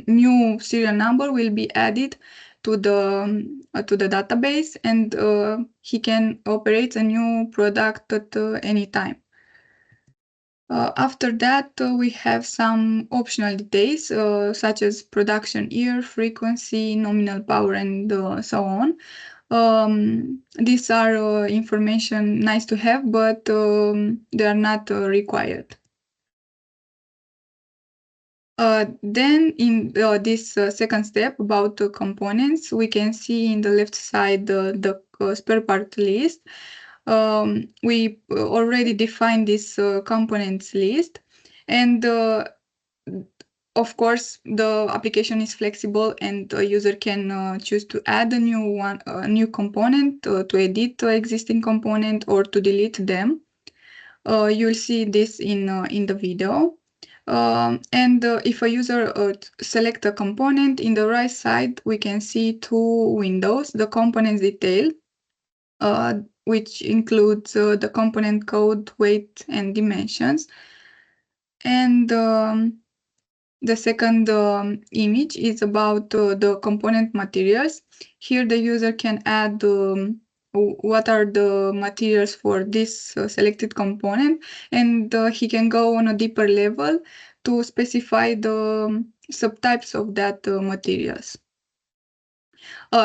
new serial number will be added to the database, and he can operate a new product at any time. After that, we have some optional details such as production year, frequency, nominal power, and so on. These are information nice to have, but they are not required. Then in this second step about components, we can see in the left side the spare part list. We already defined this components list, and of course the application is flexible, and the user can choose to add a new component, to edit the existing component, or to delete them. You'll see this in the video. And if a user select a component, in the right side we can see two windows: the components detail, which includes the component code, weight, and dimensions. And the second image is about the component materials. Here the user can add what are the materials for this selected component, and he can go on a deeper level to specify the subtypes of that materials.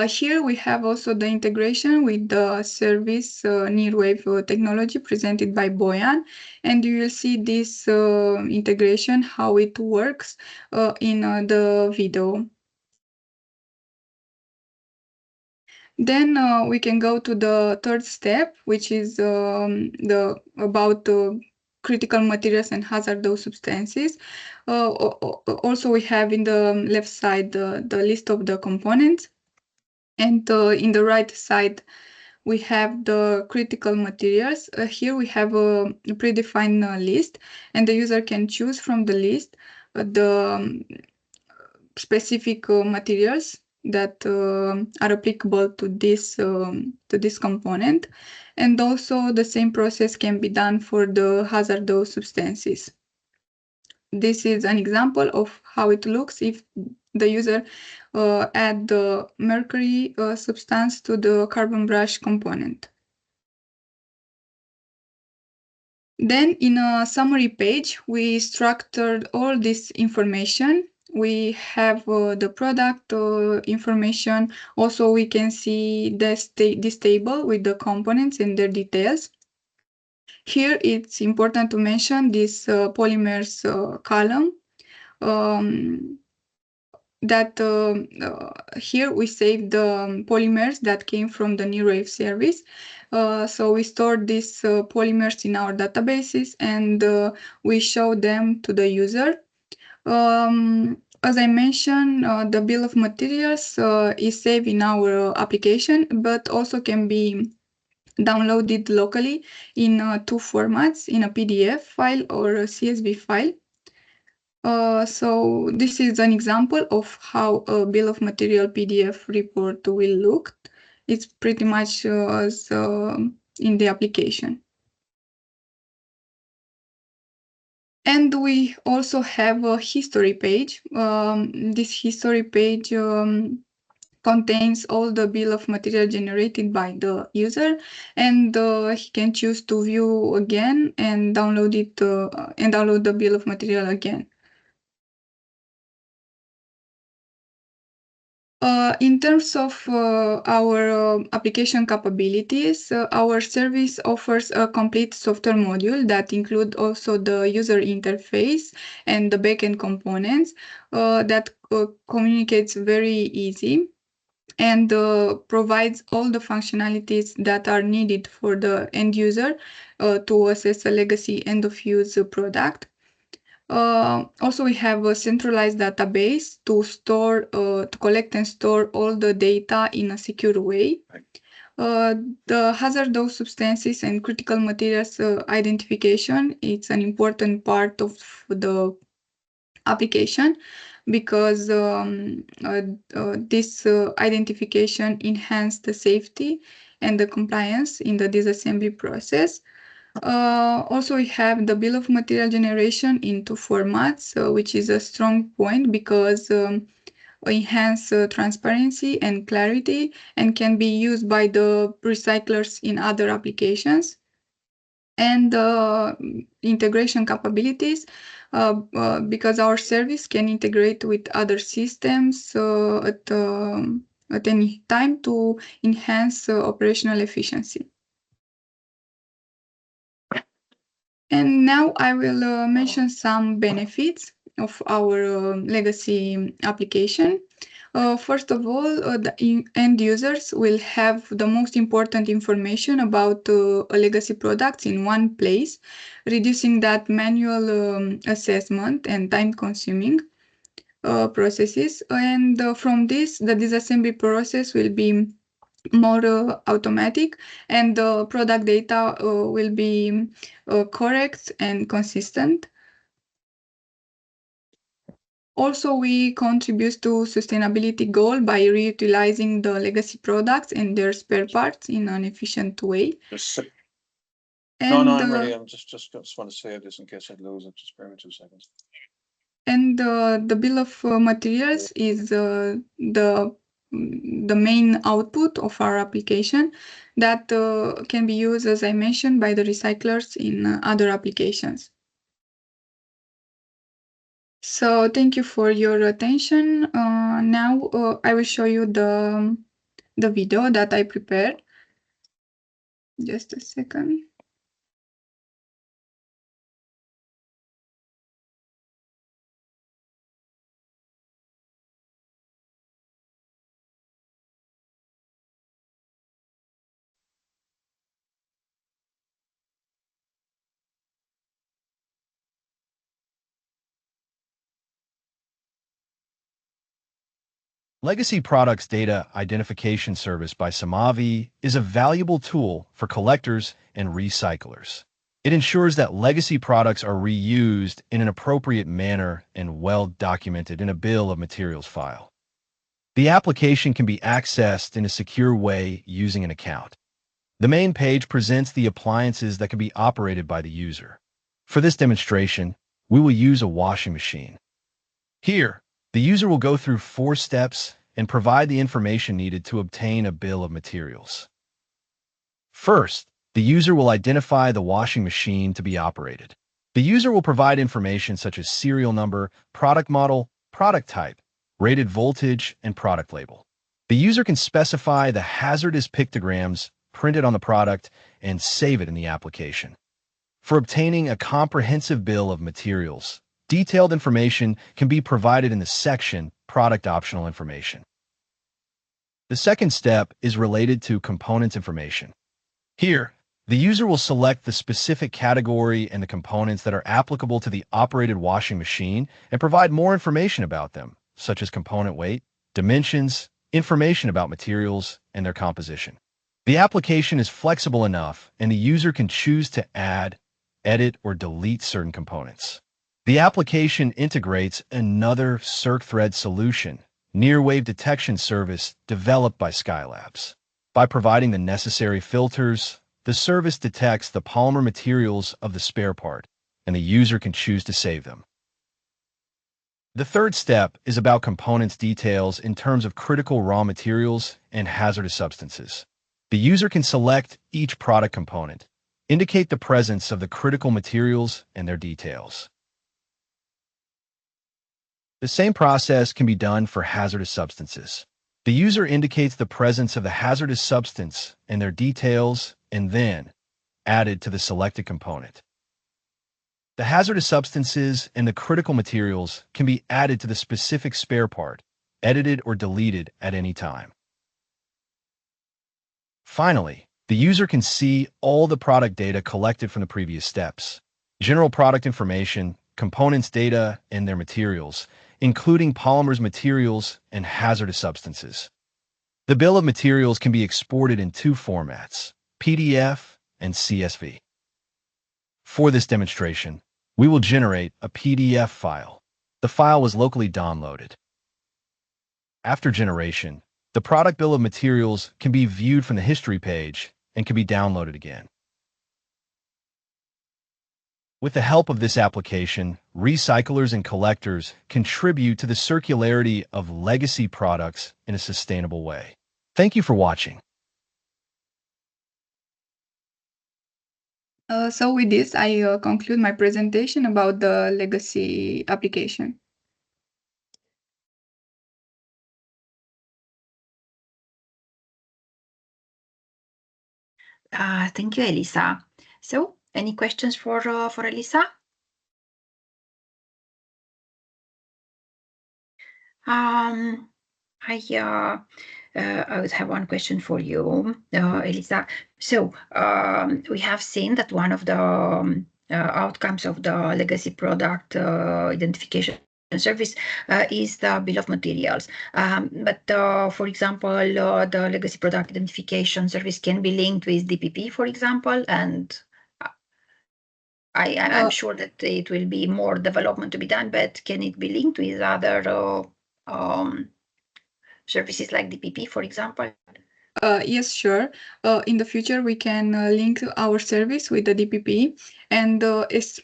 Here we have also the integration with the service Nearwave technology presented by Boyan, and you will see this integration, how it works in the video. Then we can go to the third step, which is about critical materials and hazardous substances. Also, we have in the left side the list of the components. And in the right side, we have the critical materials. Here we have a predefined list, and the user can choose from the list the specific materials that are applicable to this component. And also the same process can be done for the hazardous substances. This is an example of how it looks if the user add the mercury substance to the carbon brush component. Then in a summary page, we structured all this information. We have the product information. Also, we can see this table with the components and their details. Here, it's important to mention this polymers column. Here we save the polymers that came from the NearWave service. So we stored these polymers in our databases and we show them to the user. As I mentioned, the bill of materials is saved in our application, but also can be downloaded locally in two formats, in a PDF file or a CSV file. So this is an example of how a bill of material PDF report will look. It's pretty much as in the application. And we also have a history page. This history page contains all the bill of material generated by the user, and he can choose to view again and download it and download the bill of material again. In terms of our application capabilities, our service offers a complete software module that include also the user interface and the backend components that communicates very easy and provides all the functionalities that are needed for the end user to assess a legacy end-of-use product. Also, we have a centralized database to store, to collect and store all the data in a secure way. The hazardous substances and critical materials identification, it's an important part of the application because this identification enhances the safety and the compliance in the disassembly process. Also, we have the bill of material generation in two formats, which is a strong point because enhance transparency and clarity and can be used by the recyclers in other applications. And integration capabilities, because our service can integrate with other systems at any time to enhance operational efficiency. And now I will mention some benefits of our legacy application. First of all, the end users will have the most important information about a legacy product in one place, reducing that manual assessment and time-consuming processes. And from this, the disassembly process will be more automatic and the product data will be correct and consistent. Also, we contribute to sustainability goal by reutilizing the legacy products and their spare parts in an efficient way. No, I'm ready. I just want to say this in case I lose it. Just bear me 2 seconds. And the bill of materials is the main output of our application that can be used, as I mentioned, by the recyclers in other applications. So thank you for your attention. Now I will show you the video that I prepared. Just a second. Legacy Products Data Identification Service by SIMAVI is a valuable tool for collectors and recyclers. It ensures that legacy products are reused in an appropriate manner and well documented in a bill of materials file. The application can be accessed in a secure way using an account. The main page presents the appliances that can be operated by the user. For this demonstration, we will use a washing machine. Here, the user will go through 4 steps and provide the information needed to obtain a bill of materials. First, the user will identify the washing machine to be operated. The user will provide information such as serial number, product model, product type, rated voltage, and product label. The user can specify the hazardous pictograms printed on the product and save it in the application. For obtaining a comprehensive bill of materials, detailed information can be provided in the section Product Optional Information. The second step is related to components information. Here, the user will select the specific category and the components that are applicable to the operated washing machine and provide more information about them, such as component weight, dimensions, information about materials, and their composition. The application is flexible enough, and the user can choose to add, edit, or delete certain components. The application integrates another circ-thread solution, near wave detection service developed by SkyLabs. By providing the necessary filters, the service detects the polymer materials of the spare part, and the user can choose to save them. The third step is about components details in terms of critical raw materials and hazardous substances. The user can select each product component, indicate the presence of the critical materials and their details. The same process can be done for hazardous substances. The user indicates the presence of the hazardous substance and their details, and then added to the selected component. The hazardous substances and the critical materials can be added to the specific spare part, edited or deleted at any time. Finally, the user can see all the product data collected from the previous steps. General product information, components data, and their materials, including polymers materials and hazardous substances. The bill of materials can be exported in two formats, PDF and CSV. For this demonstration, we will generate a PDF file. The file was locally downloaded. After generation, the product bill of materials can be viewed from the history page and can be downloaded again. With the help of this application, recyclers and collectors contribute to the circularity of legacy products in a sustainable way. Thank you for watching. So with this, I conclude my presentation about the legacy application. Thank you, Elisa. So, any questions for Elisa? I would have one question for you, Elisa. So, we have seen that one of the outcomes of the legacy product identification service is the bill of materials. But for example, the legacy product identification service can be linked with DPP, for example, and I'm sure that it will be more development to be done, but can it be linked with other services like DPP, for example? Yes, sure. In the future, we can link our service with the DPP and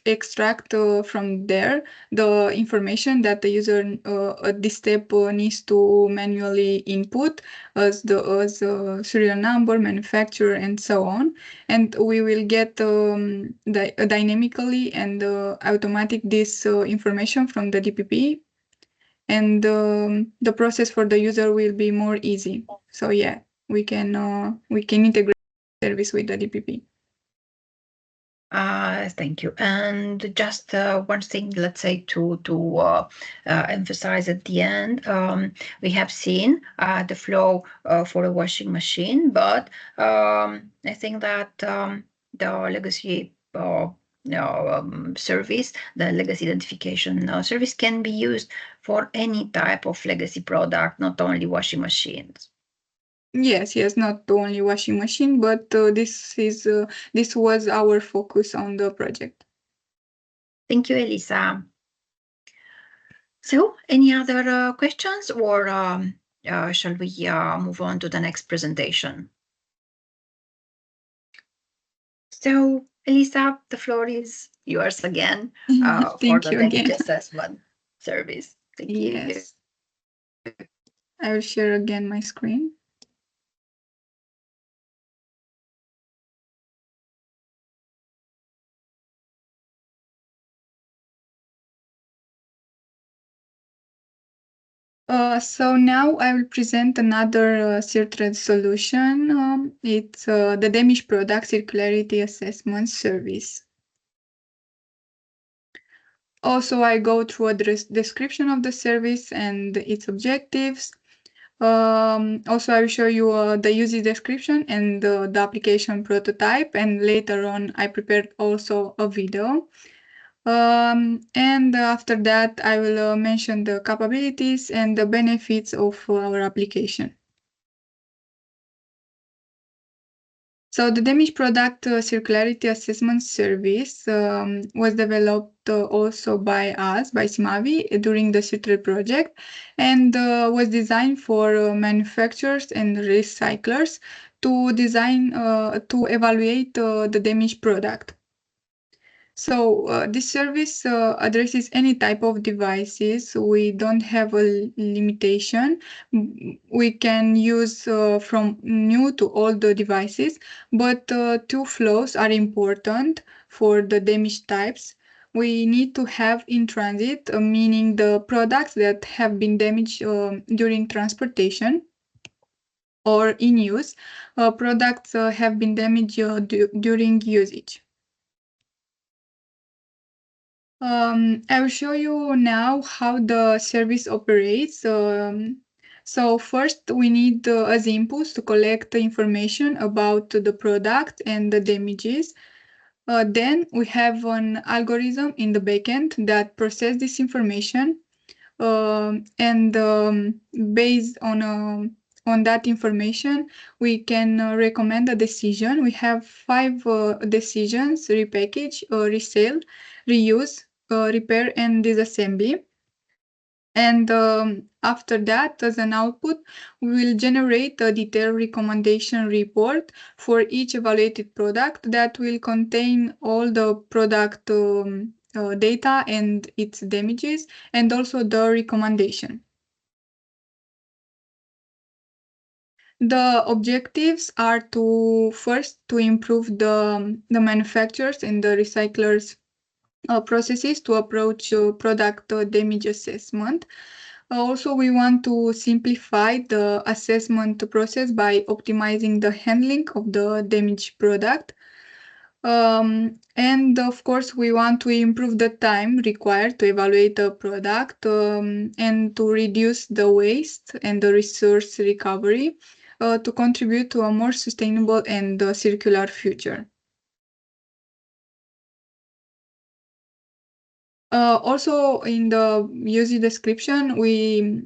extract from there the information that the user at this step needs to manually input as the serial number, manufacturer, and so on. And we will get dynamically and automatic this information from the DPP. And the process for the user will be more easy. So yeah, we can integrate service with the DPP. Thank you. And just one thing, let's say to emphasize at the end, we have seen the flow for a washing machine, but I think that the legacy service, the legacy identification service can be used for any type of legacy product, not only washing machines. Yes, not only washing machine, but this was our focus on the project. Thank you, Elisa. So, any other questions, or shall we move on to the next presentation? So, Elisa, the floor is yours again for the damage assessment service. Thank you. Yes. I will share again my screen. So now I will present another CIRTRED solution. It's the damaged product circularity assessment service. Also, I go through a description of the service and its objectives. Also, I will show you the usage description and the application prototype, and later on I prepared also a video. And after that, I will mention the capabilities and the benefits of our application. So the damaged product circularity assessment service was developed also by us, by SIMAVI, during the CIRTRED project, and was designed for manufacturers and recyclers to design, to evaluate the damaged product. So this service addresses any type of devices. We don't have a limitation. We can use from new to old devices, but two flows are important for the damaged types. We need to have in transit, meaning the products that have been damaged during transportation, or in use, products have been damaged during usage. I will show you now how the service operates. So first we need as inputs to collect the information about the product and the damages. Then we have an algorithm in the backend that processes this information, and based on that information, we can recommend a decision. We have 5 decisions: repackage, resale, reuse, repair, and disassembly. And after that, as an output, we will generate a detailed recommendation report for each evaluated product that will contain all the product data and its damages, and also the recommendation. The objectives are to first to improve the manufacturers and the recyclers processes to approach product damage assessment. Also, we want to simplify the assessment process by optimizing the handling of the damaged product. And of course, we want to improve the time required to evaluate a product, and to reduce the waste and the resource recovery, to contribute to a more sustainable and circular future. Also, in the user description, we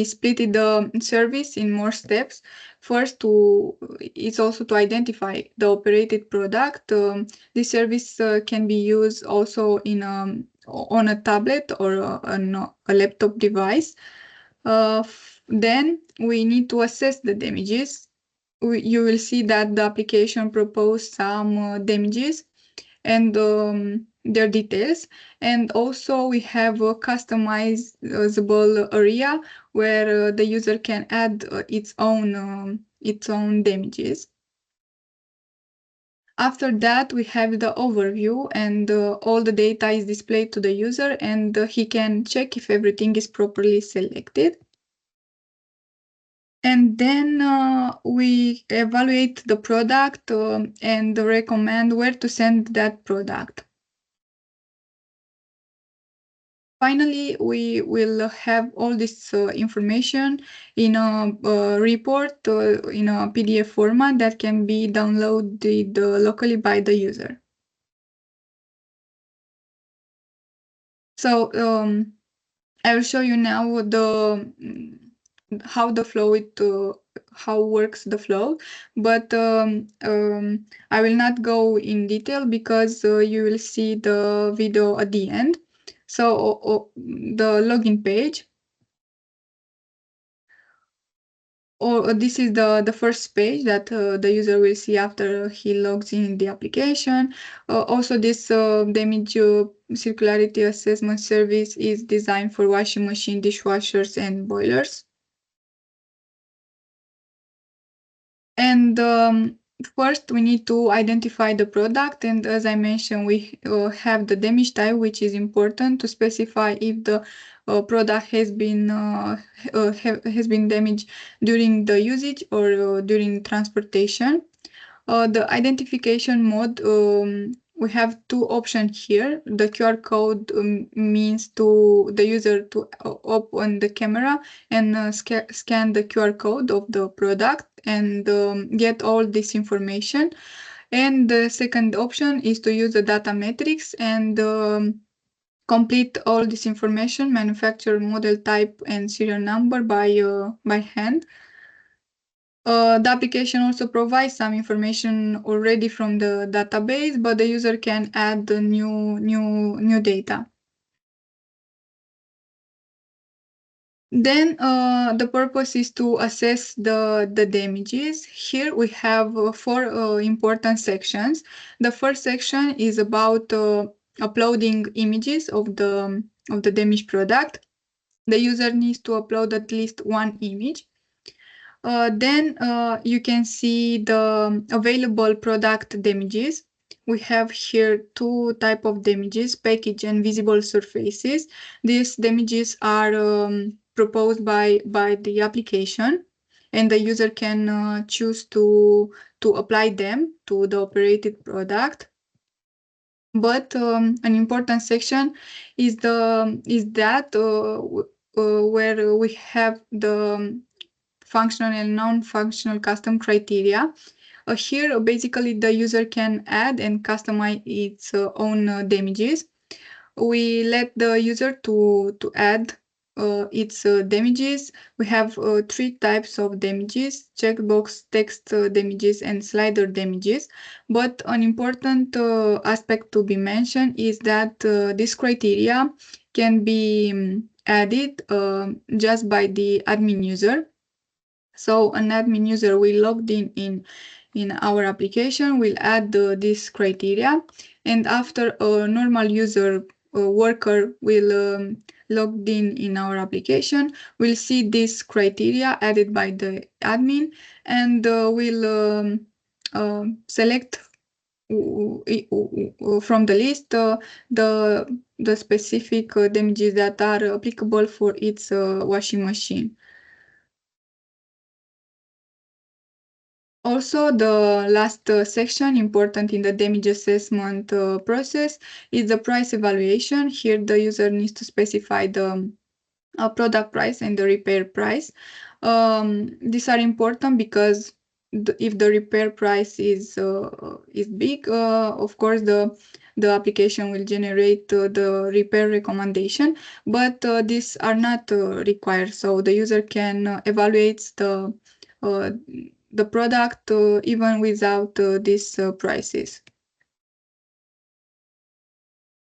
split the service in more steps. First, it's also to identify the operated product. This service can be used also in on a tablet or a laptop device. Then we need to assess the damages. You will see that the application proposed some damages and their details, and also we have a customizable area where the user can add its own damages. After that, we have the overview, and all the data is displayed to the user, and he can check if everything is properly selected. And then we evaluate the product and recommend where to send that product. Finally, we will have all this information in a report in a PDF format that can be downloaded locally by the user. So I will show you now how the flow how works the flow, but I will not go in detail because you will see the video at the end. So the login page, or this is the first page that the user will see after he logs in the application. Also, this damage circularity assessment service is designed for washing machine, dishwashers, and boilers. And first, we need to identify the product, and as I mentioned, we have the damage type, which is important to specify if the product has been damaged during the usage or during transportation. The identification mode, we have two options here. The QR code means to the user to open the camera and scan the QR code of the product and get all this information. And the second option is to use the data metrics and complete all this information, manufacturer, model type, and serial number by hand. The application also provides some information already from the database, but the user can add the new data. Then the purpose is to assess the damages. Here we have four important sections. The first section is about uploading images of the damaged product. The user needs to upload at least one image. Then you can see the available product damages. We have here two types of damages, package and visible surfaces. These damages are proposed by the application, and the user can choose to apply them to the operated product. But an important section is that where we have the functional and non-functional custom criteria. Here, basically, the user can add and customize its own damages. We let the user to add its damages. We have three types of damages: checkbox, text damages, and slider damages. But an important aspect to be mentioned is that this criteria can be added just by the admin user. So an admin user will logged in our application will add this criteria, and after a normal user worker will logged in our application, we'll see this criteria added by the admin, and we'll select from the list the specific damages that are applicable for its washing machine. Also, the last section important in the damage assessment process is the price evaluation. Here, the user needs to specify the product price and the repair price. These are important because if the repair price is big, of course the application will generate the repair recommendation, but these are not required. So the user can evaluate the product even without these prices.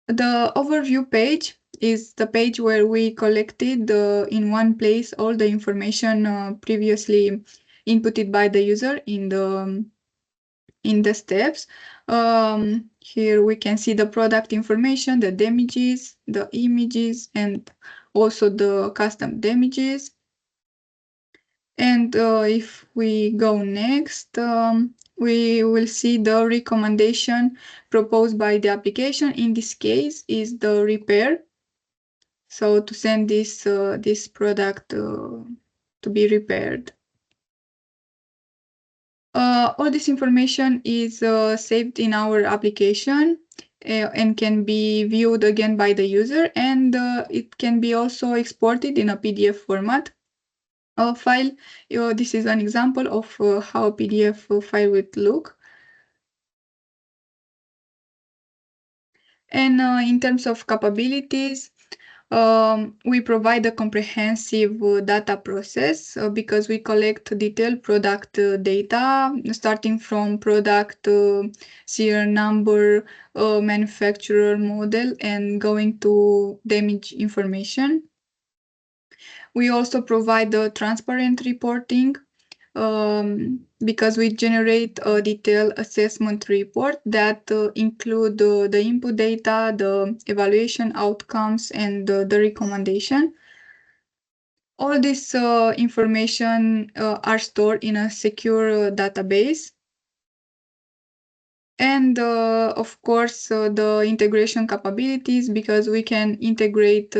The overview page is the page where we collected in one place all the information previously inputted by the user in the steps. Here we can see the product information, the damages, the images, and also the custom damages. And if we go next, we will see the recommendation proposed by the application. In this case, is the repair. So to send this product to be repaired. All this information is saved in our application and can be viewed again by the user, and it can be also exported in a PDF format. File. This is an example of how a PDF file would look. And in terms of capabilities, we provide a comprehensive data process because we collect detailed product data, starting from product serial number, manufacturer, model, and going to damage information. We also provide the transparent reporting because we generate a detailed assessment report that include the input data, the evaluation outcomes, and the recommendation. All this information are stored in a secure database. And of course, the integration capabilities, because we can integrate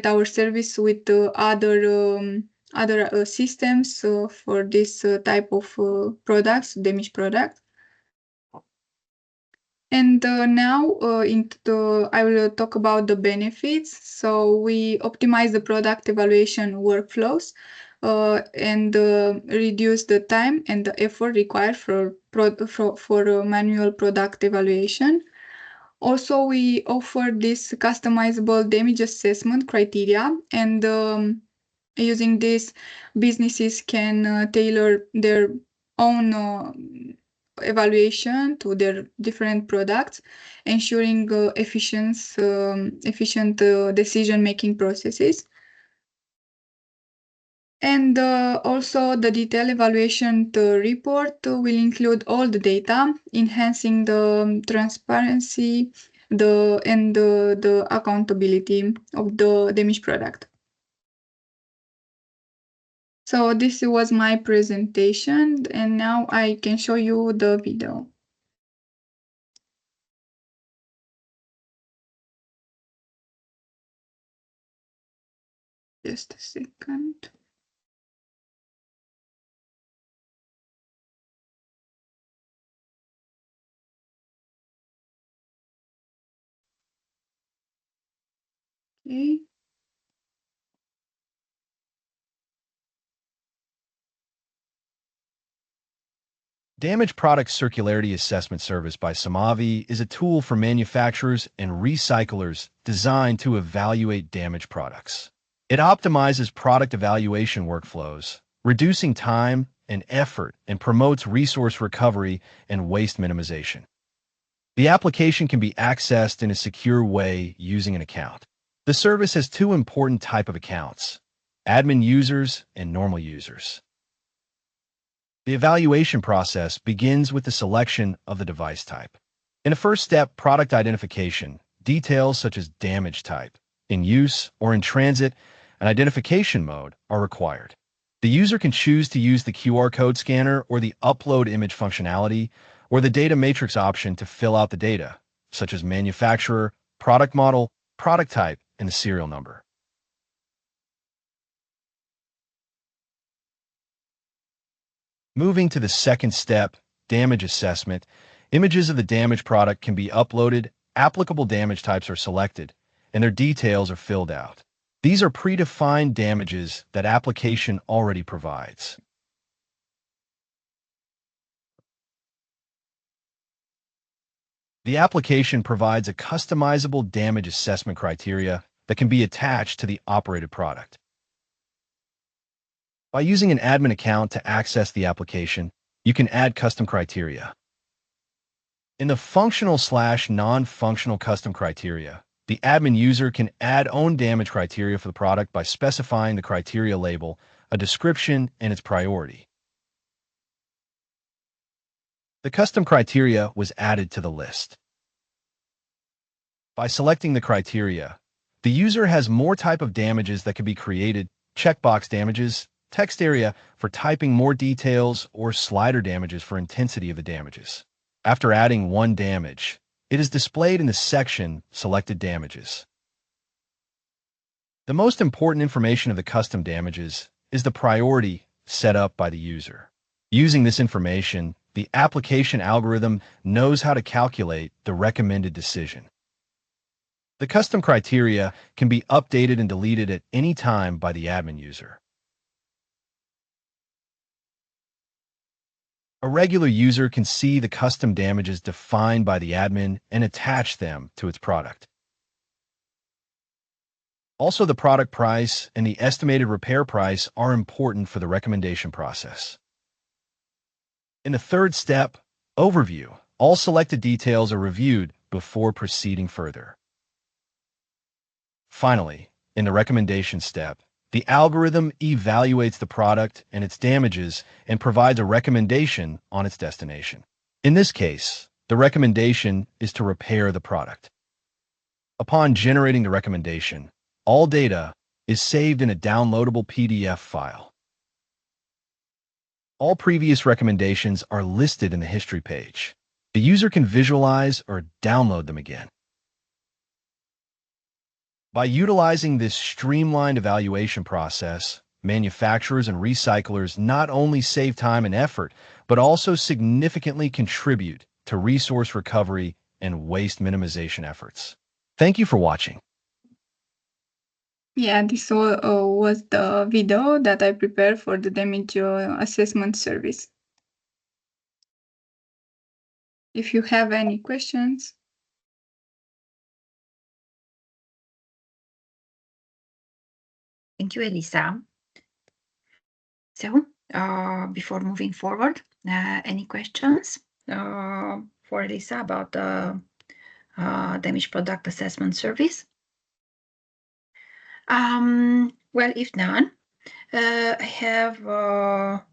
our service with other systems for this type of products, damaged products. And now I will talk about the benefits. So we optimize the product evaluation workflows and reduce the time and the effort required for manual product evaluation. Also, we offer this customizable damage assessment criteria, and using this, businesses can tailor their own evaluation to their different products, ensuring efficient decision-making processes. And also the detailed evaluation report will include all the data, enhancing the transparency and the accountability of the damaged product. So this was my presentation, and now I can show you the video. Just a second. Okay. Damaged Product Circularity Assessment Service by SIMAVI is a tool for manufacturers and recyclers designed to evaluate damaged products. It optimizes product evaluation workflows, reducing time and effort, and promotes resource recovery and waste minimization. The application can be accessed in a secure way using an account. The service has two important types of accounts: admin users and normal users. The evaluation process begins with the selection of the device type. In the first step, product identification, details such as damage type, in use or in transit, and identification mode are required. The user can choose to use the QR code scanner or the upload image functionality or the data matrix option to fill out the data, such as manufacturer, product model, product type, and the serial number. Moving to the second step, damage assessment, images of the damaged product can be uploaded, applicable damage types are selected, and their details are filled out. These are predefined damages that application already provides. The application provides a customizable damage assessment criteria that can be attached to the operated product. By using an admin account to access the application, you can add custom criteria. In the functional/non-functional custom criteria, the admin user can add own damage criteria for the product by specifying the criteria label, a description, and its priority. The custom criteria was added to the list. By selecting the criteria, the user has more type of damages that can be created: checkbox damages, text area for typing more details, or slider damages for intensity of the damages. After adding one damage, it is displayed in the section Selected Damages. The most important information of the custom damages is the priority set up by the user. Using this information, the application algorithm knows how to calculate the recommended decision. The custom criteria can be updated and deleted at any time by the admin user. A regular user can see the custom damages defined by the admin and attach them to its product. Also, the product price and the estimated repair price are important for the recommendation process. In the third step, overview, all selected details are reviewed before proceeding further. Finally, in the recommendation step, the algorithm evaluates the product and its damages and provides a recommendation on its destination. In this case, the recommendation is to repair the product. Upon generating the recommendation, all data is saved in a downloadable PDF file. All previous recommendations are listed in the history page. The user can visualize or download them again. By utilizing this streamlined evaluation process, manufacturers and recyclers not only save time and effort, but also significantly contribute to resource recovery and waste minimization efforts. Thank you for watching. Yeah, this was the video that I prepared for the damage assessment service. If you have any questions. Thank you, Elisa. So, before moving forward, any questions for Elisa about the damaged product assessment service? Well, if none, I have well,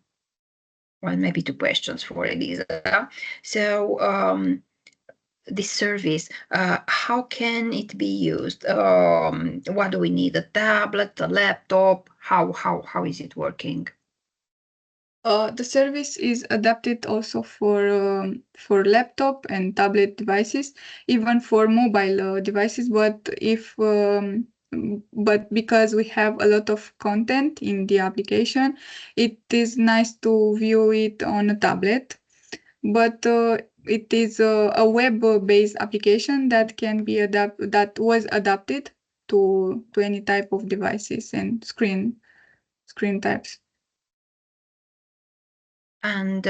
maybe two questions for Elisa. So, this service, how can it be used? What do we need? A tablet, a laptop? How is it working? The service is adapted also for laptop and tablet devices, even for mobile devices. But because we have a lot of content in the application, it is nice to view it on a tablet. But it is a web-based application that can be was adapted to any type of devices and screen types. And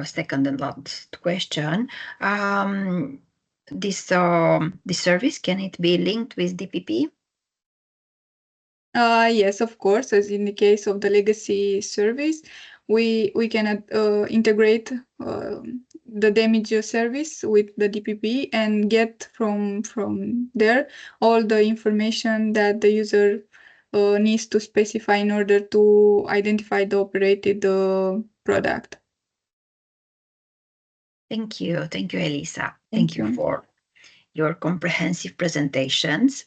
second and last question, this service, can it be linked with DPP? Yes, of course. As in the case of the legacy service, we can integrate the damage service with the DPP and get from there all the information that the user needs to specify in order to identify the operated product. Thank you, Elisa. Thank Thank you you. for your comprehensive presentations.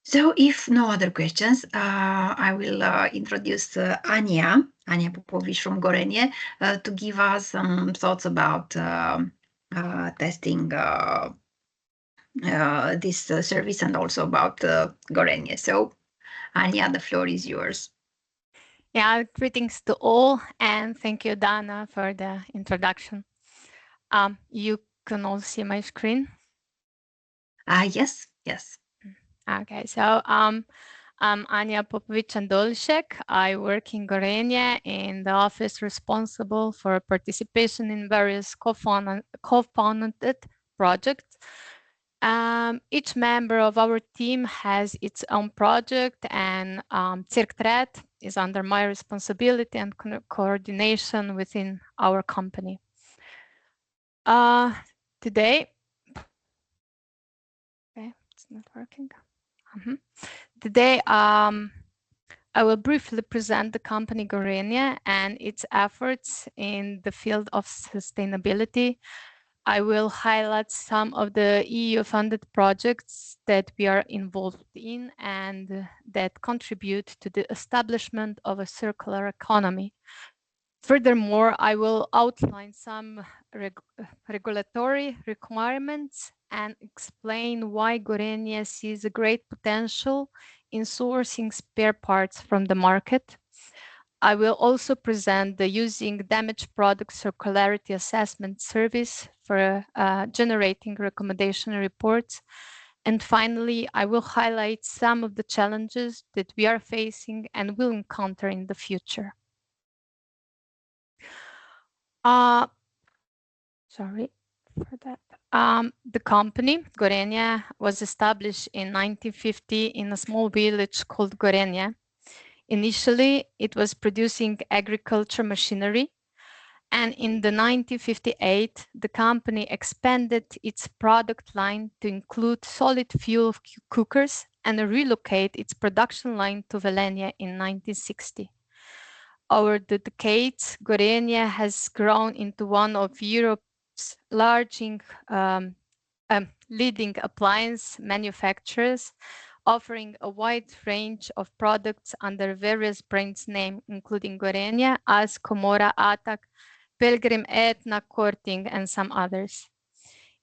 So, if no other questions, I will introduce Ania Popovic from GORENJE to give us some thoughts about testing this service and also about GORENJE. So, Ania, the floor is yours. Yeah, greetings to all, and thank you, Dana, for the introduction. You can all see my screen? Yes. Okay, so I'm Ania Popovic-Andolshek. I work in GORENJE in the office responsible for participation in various co-founded projects. Each member of our team has its own project, and CircThread is under my responsibility and coordination within our company. Today, okay, it's not working. Today, I will briefly present the company GORENJE and its efforts in the field of sustainability. I will highlight some of the EU-funded projects that we are involved in and that contribute to the establishment of a circular economy. Furthermore, I will outline some regulatory requirements and explain why GORENJE sees a great potential in sourcing spare parts from the market. I will also present the using damaged product circularity assessment service for generating recommendation reports. And finally, I will highlight some of the challenges that we are facing and will encounter in the future. Sorry for that. The company, GORENJE, was established in 1950 in a small village called GORENJE. Initially, it was producing agriculture machinery, and in the 1958, the company expanded its product line to include solid fuel cookers and relocate its production line to Velenje in 1960. Over the decades, GORENJE has grown into one of Europe's leading appliance manufacturers, offering a wide range of products under various brands name, including GORENJE, AS, Comora, ATAC, Pilgrim, Etna, Korting, and some others.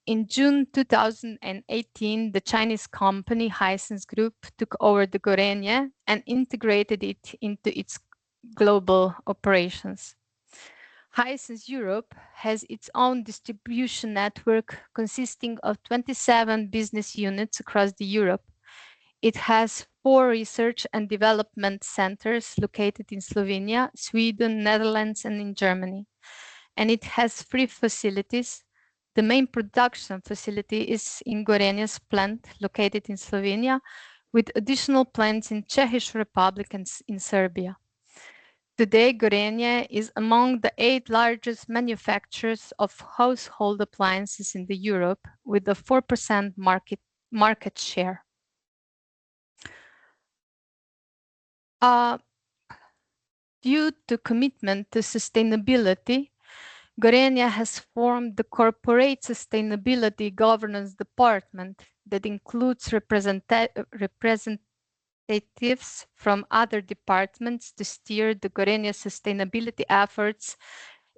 In June 2018, the Chinese company Hisense Group took over the GORENJE and integrated it into its global operations. Hisense Europe has its own distribution network consisting of 27 business units across Europe. It has 4 research and development centers located in Slovenia, Sweden, Netherlands, and in Germany. And it has 3 facilities. The main production facility is in GORENJE's plant located in Slovenia, with additional plants in Czech Republic and in Serbia. Today, GORENJE is among the 8 largest manufacturers of household appliances in Europe, with a 4% market share. Due to commitment to sustainability, GORENJE has formed the Corporate Sustainability Governance Department that includes representatives from other departments to steer the GORENJE sustainability efforts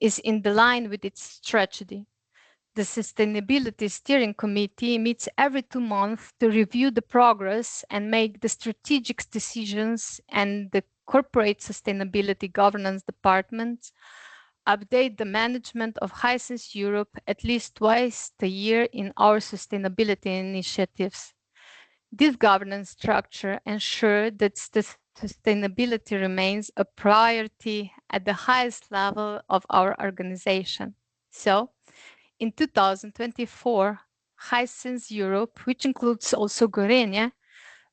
is in line with its strategy. The Sustainability Steering Committee meets every 2 months to review the progress and make the strategic decisions, and the Corporate Sustainability Governance Department update the management of Hisense Europe at least twice a year in our sustainability initiatives. This governance structure ensures that sustainability remains a priority at the highest level of our organization. So, in 2024, Hisense Europe, which includes also GORENJE,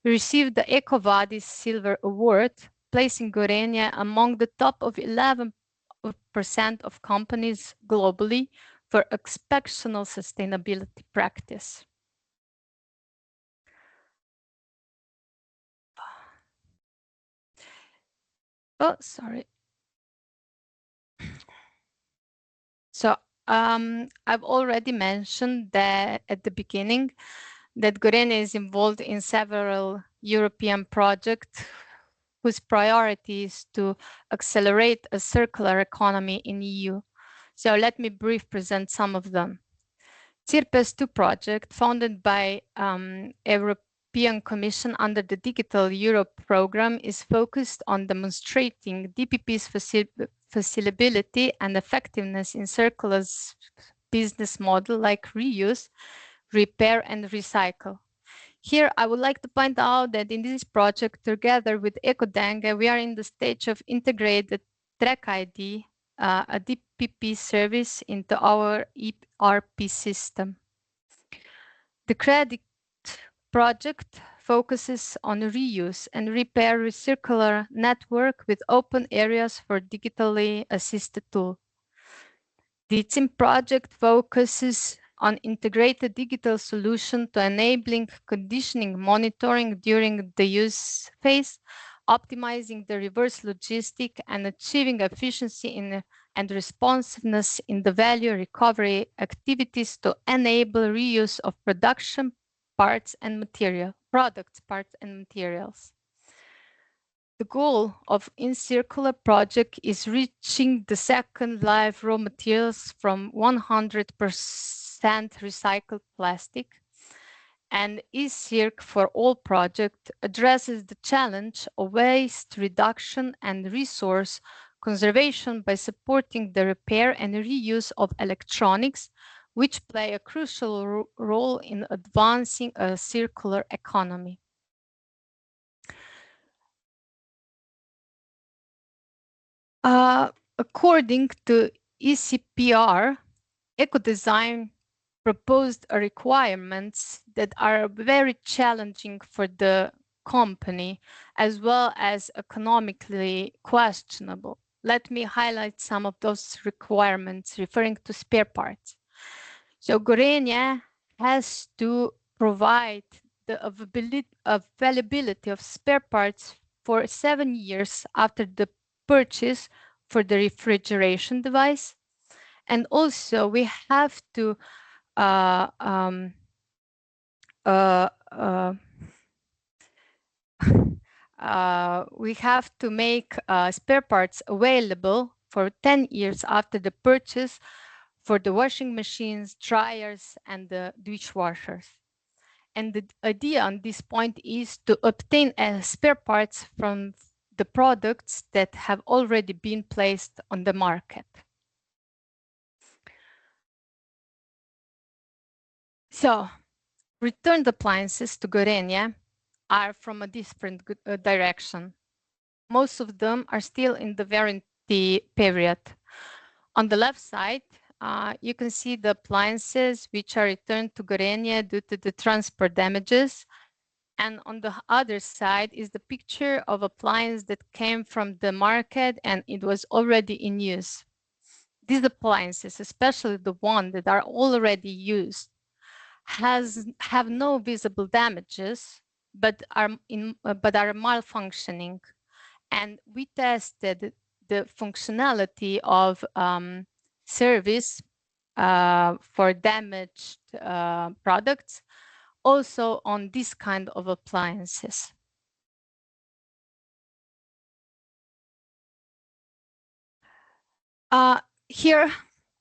received the EcoVadis Silver Award, placing GORENJE among the top of 11% of companies globally for exceptional sustainability practice. Oh, sorry. So I've already mentioned that at the beginning that GORENJE is involved in several European projects whose priority is to accelerate a circular economy in EU. So let me briefly present some of them. CIRPES 2 project, funded by European Commission under the Digital Europe program, is focused on demonstrating DPP's feasibility and effectiveness in circular business model like reuse, repair, and recycle. Here, I would like to point out that in this project, together with Ekodenge, we are in the stage of integrated Track ID, a DPP service, into our ERP system. The credit project focuses on reuse and repair circular network with open areas for digitally assisted tool. The TIM project focuses on integrated digital solution to enabling conditioning monitoring during the use phase, optimizing the reverse logistic, and achieving efficiency and responsiveness in the value recovery activities to enable reuse of production parts and products, parts and materials. The goal of InCircular project is reaching the second life raw materials from 100% recycled plastic, and eCirc for All project addresses the challenge of waste reduction and resource conservation by supporting the repair and reuse of electronics, which play a crucial role in advancing a circular economy. According to ECPR, eco-design proposed requirements that are very challenging for the company, as well as economically questionable. Let me highlight some of those requirements referring to spare parts. So GORENJE has to provide the availability of spare parts for 7 years after the purchase for the refrigeration device. And also we have to we have to make spare parts available for 10 years after the purchase for the washing machines, dryers, and the dishwashers. And the idea on this point is to obtain spare parts from the products that have already been placed on the market. So, returned appliances to GORENJE are from a different direction. Most of them are still in the warranty period. On the left side, you can see the appliances which are returned to GORENJE due to the transport damages. And on the other side is the picture of appliance that came from the market and it was already in use. These appliances, especially the ones that are already used, have no visible damages, but are malfunctioning. And we tested the functionality of service for damaged products also on this kind of appliances. Here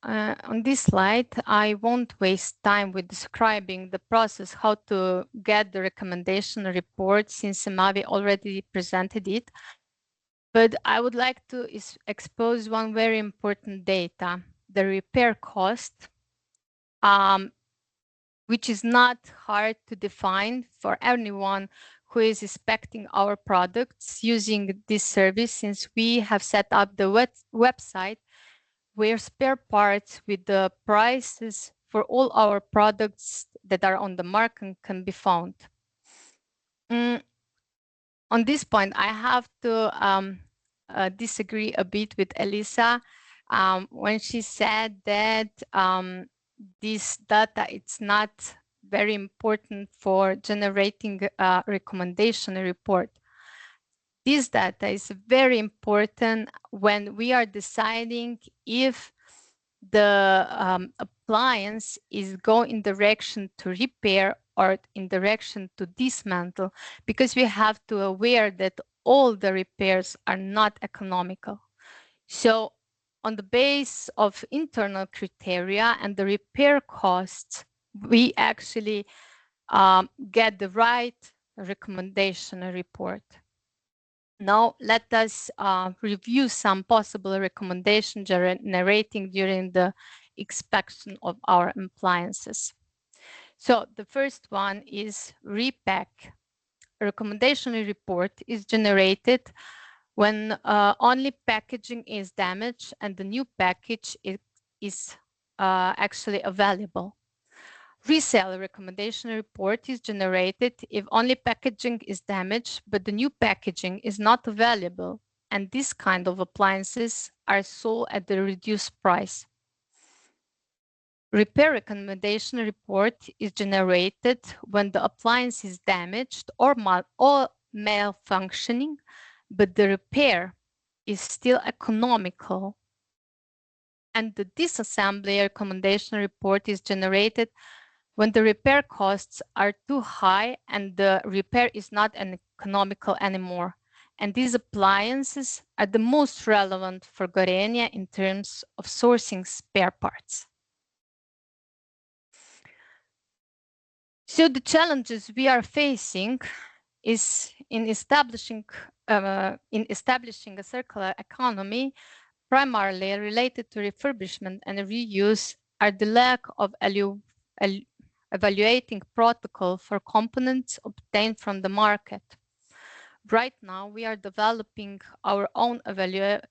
on this slide, I won't waste time with describing the process, how to get the recommendation report, since SIMAVI already presented it. But I would like to expose one very important data, the repair cost, which is not hard to define for anyone who is inspecting our products using this service, since we have set up the website where spare parts with the prices for all our products that are on the market can be found. On this point, I have to disagree a bit with Elisa when she said that this data, it's not very important for generating a recommendation report. This data is very important when we are deciding if the appliance is going in direction to repair or in direction to dismantle, because we have to be aware that all the repairs are not economical. So on the base of internal criteria and the repair costs, we actually get the right recommendation report. Now, let us review some possible recommendations generating during the inspection of our appliances. So the first one is repack. A recommendation report is generated when only packaging is damaged and the new package is actually available. Resale recommendation report is generated if only packaging is damaged, but the new packaging is not available, and this kind of appliances are sold at the reduced price. Repair recommendation report is generated when the appliance is damaged or malfunctioning, but the repair is still economical. And the disassembly recommendation report is generated when the repair costs are too high and the repair is not economical anymore. And these appliances are the most relevant for GORENJE in terms of sourcing spare parts. So the challenges we are facing is in establishing a circular economy, primarily related to refurbishment and reuse, are the lack of evaluating protocol for components obtained from the market. Right now, we are developing our own evaluation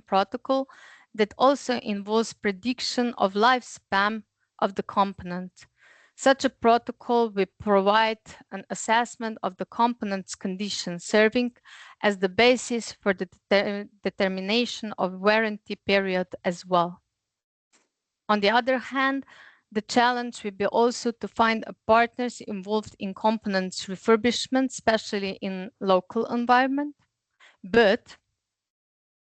protocol that also involves prediction of lifespan of the component. Such a protocol will provide an assessment of the component's condition, serving as the basis for the determination of warranty period as well. On the other hand, the challenge will be also to find partners involved in components refurbishment, especially in local environment. But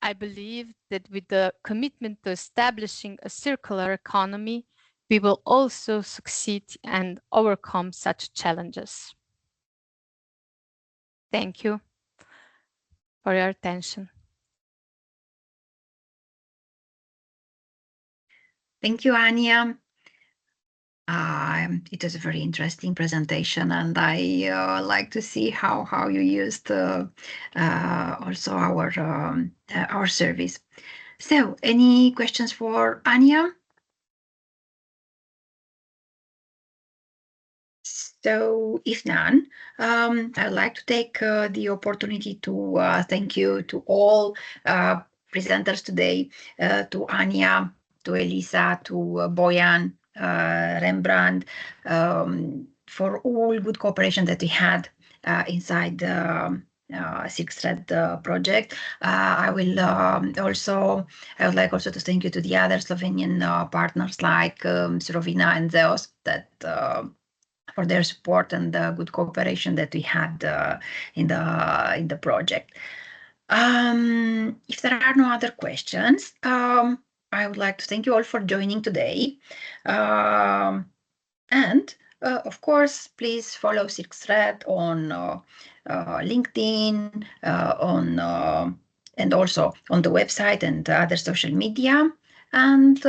I believe that with the commitment to establishing a circular economy, we will also succeed and overcome such challenges. Thank you for your attention. Thank you, Anya. It was a very interesting presentation, and I like to see how you used also our service. So, any questions for Anya? So, if none, I'd like to take the opportunity to thank you to all presenters today, to Anya, to Elisa, to Bojan, Rembrandt, for all good cooperation that we had inside the Silk Thread project. I would like also to thank you to the other Slovenian partners like Surovina and Zeos that for their support and the good cooperation that we had in the project. If there are no other questions, I would like to thank you all for joining today. And of course, please follow Silk Thread on LinkedIn, and also on the website and other social media. And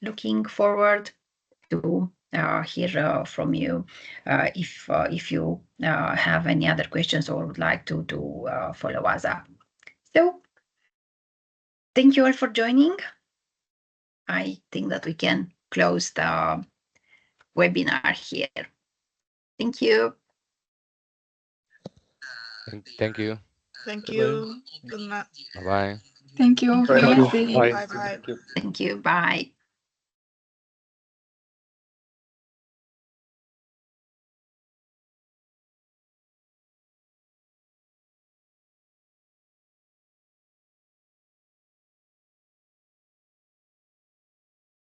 looking forward to hear from you if you have any other questions or would like to follow us up. So thank you all for joining. I think that we can close the webinar here. Thank you. Thank you. Thank you. Good night. Bye-bye. Thank you. Very much. Bye. Bye. Bye-bye. Thank you. Bye.